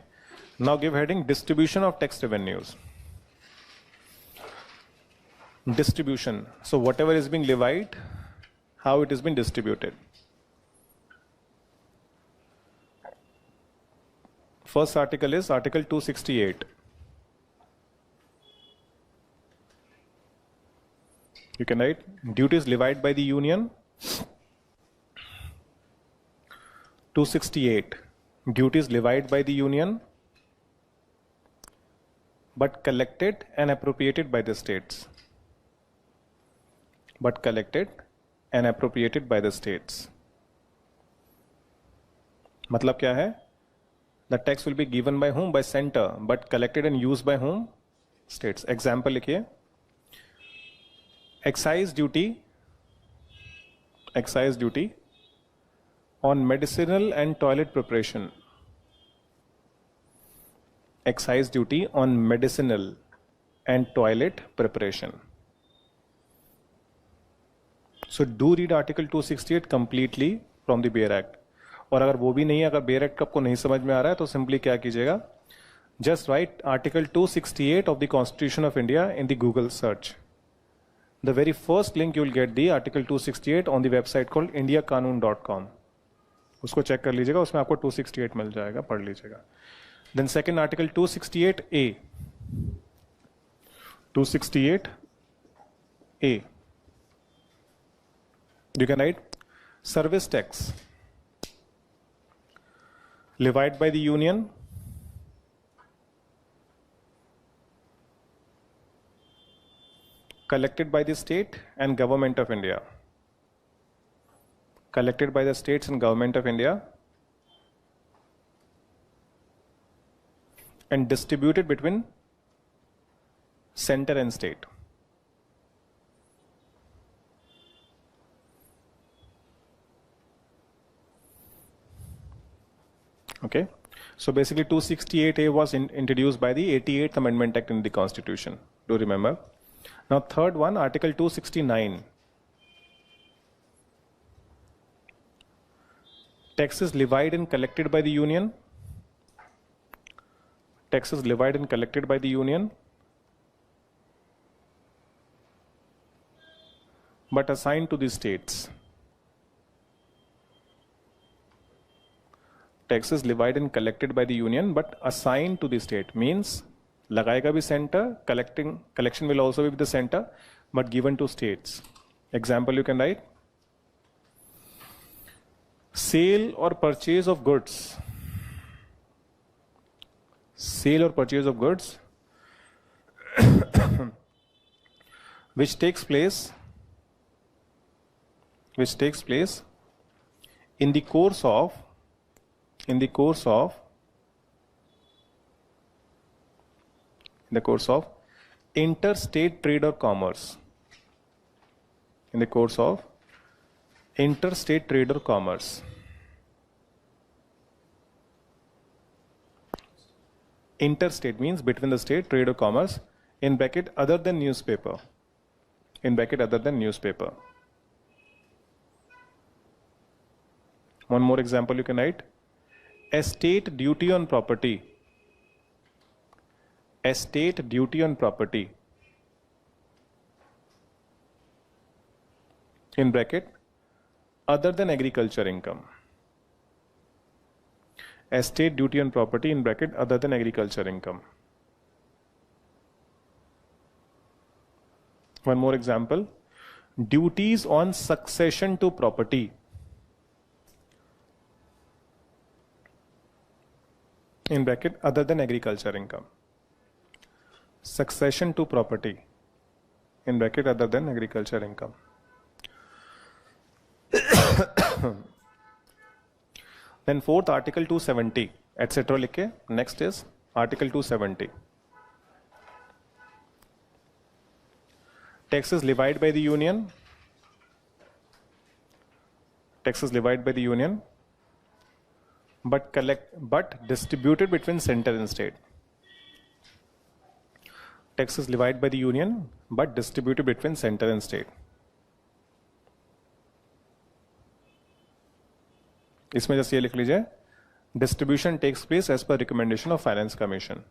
Now give heading distribution of tax revenues. Distribution. So whatever is being levied, how it is being distributed. First article is Article 268. You can write duties levied by the union. 268. Duties levied by the union but collected and appropriated by the states. But collected and appropriated by the states. मतलब क्या है? The tax will be given by whom? By center, but collected and used by whom? States. Example लिखिए. Excise duty on medicinal and toilet preparation. Excise duty on medicinal and toilet preparation. So do read Article 268 completely from the Bear Act. और अगर वो भी नहीं है, अगर bare act आपको नहीं समझ में आ रहा है तो सिंपली क्या कीजिएगा, just right article 268 of the constitution of India in the Google search. The very first link you will get the article 268 on the website called indiaqanun.com. उसको चेक कर लीजिएगा, उसमें आपको 268 मिल जाएगा, पढ़ लीजिएगा. Then second article 268A. 268A. You can write service tax levied by the union collected by the state and government of India. Collected by the states and government of India and distributed between center and state. Okay, so basically 268A was introduced by the 88th Amendment Act in the Constitution. Do remember? Now third one, Article 269. Taxes levied and collected by the Union. Taxes levied and collected by the Union, but assigned to the states. Taxes levied and collected by the union but assigned to the state means लगाएगा भी center, collection will also be with the center but given to states. Example you can write sale or purchase of goods. Sale or purchase of goods which takes place in the course of interstate trade or commerce. In the course of interstate trade or commerce. Interstate means between the state, trade or commerce, in bracket other than newspaper. In bracket other than newspaper. One more example you can write. Estate duty on property. Estate duty on property. In bracket, other than agriculture income. Estate duty on property in bracket, other than agriculture income. One more example. Duties on succession to property. In bracket, other than agriculture income. Succession to property. In bracket, other than agriculture income. Then fourth, Article 270, etc. लिखे. Next is Article 270. Taxes levied by the union. Taxes levied by the union, but distributed between center and state. taxes levied by the union but distributed between center and state. इसमें जैसे ये लिख लीजिए, distribution takes place as per recommendation of Finance Commission.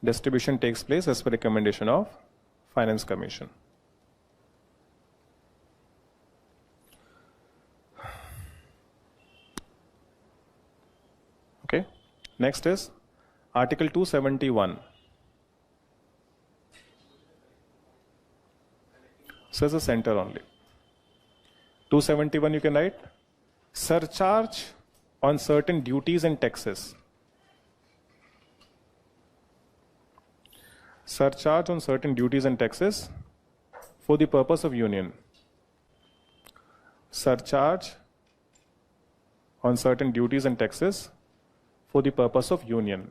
Distribution takes place as per recommendation of Finance Commission. Okay. Next is Article 271. So it's a center only. 271 you can write surcharge on certain duties and taxes. Surcharge on certain duties and taxes for the purpose of union. Surcharge on certain duties and taxes for the purpose of union.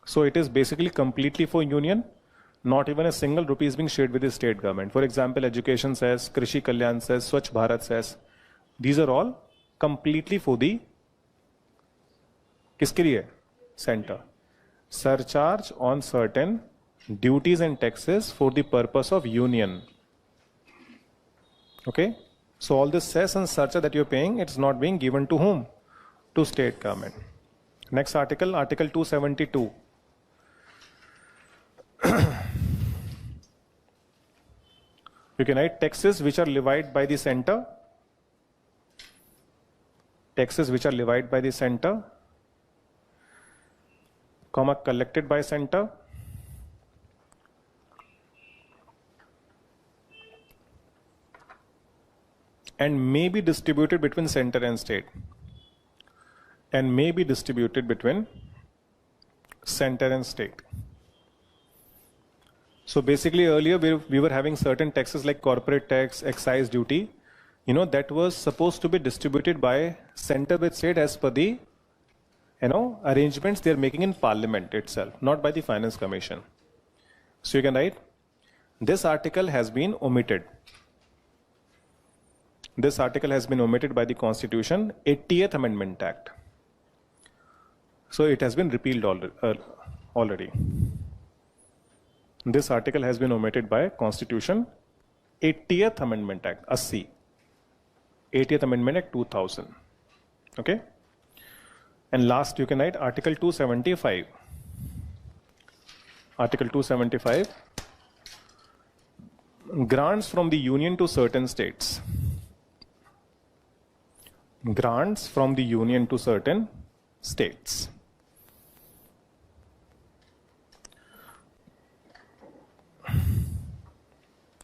So it is basically completely for union. Not even a single rupee is being shared with the state government. For example, education says, Krishi Kalyan says, Swachh Bharat says. These are all completely for the किसके लिए? Center. Surcharge on certain duties and taxes for the purpose of union. Okay? So all this cess and surcharge that you're paying, it's not being given to whom? To state government. Next article, Article 272. You can write taxes which are levied by the center. Taxes which are levied by the center, comma, collected by center, and may be distributed between center and state. And may be distributed between center and state. So basically earlier we were having certain taxes like corporate tax, excise duty, that was supposed to be distributed by center with state as per the, arrangements they are making in parliament itself, not by the Finance Commission. So you can write, this article has been omitted. This article has been omitted by the Constitution, 80th Amendment Act. So it has been repealed already. This article has been omitted by Constitution, 80th Amendment Act, 80. 80th Amendment Act 2000. Okay? And last you can write Article 275. Article 275. Grants from the Union to certain states. Grants from the Union to certain states.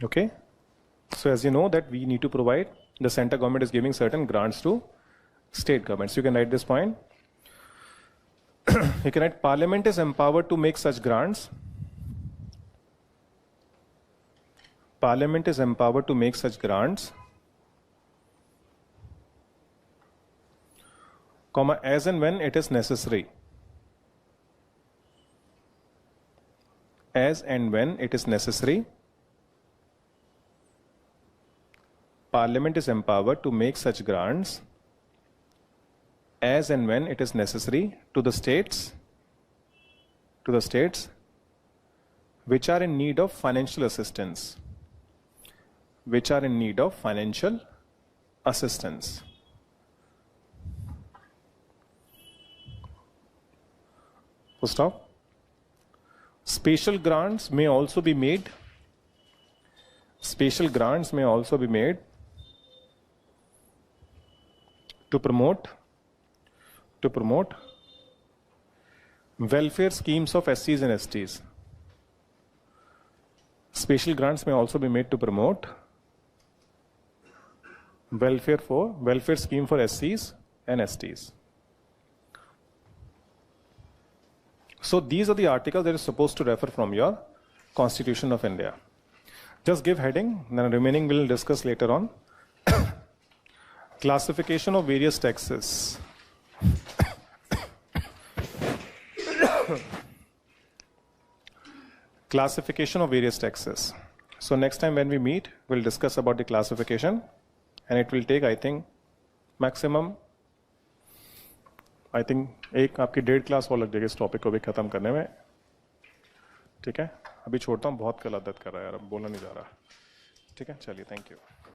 Okay? So as you know that we need to provide, the center government is giving certain grants to state governments. You can write this point. You can write Parliament is empowered to make such grants. Parliament is empowered to make such grants, comma, as and when it is necessary. As and when it is necessary. Parliament is empowered to make such grants as and when it is necessary to the states which are in need of financial assistance. Which are in need of financial assistance. Full stop. Special grants may also be made. Special grants may also be made to promote welfare schemes of SCs and STs. Special grants may also be made to promote welfare scheme for SCs and STs. So these are the articles that are supposed to refer from your Constitution of India. Just give heading, then remaining we'll discuss later on. Classification of various taxes. Classification of various taxes. So next time when we meet, we'll discuss about the classification, and it will take, I think, maximum, I think, एक आपकी 1.5 class और लग जाएगी इस topic को भी खत्म करने में. ठीक है, अभी छोड़ता हूँ, बहुत कल आदत कर रहा है यार, अब बोलना नहीं जा रहा। ठीक है, चलिए, थैंक यू।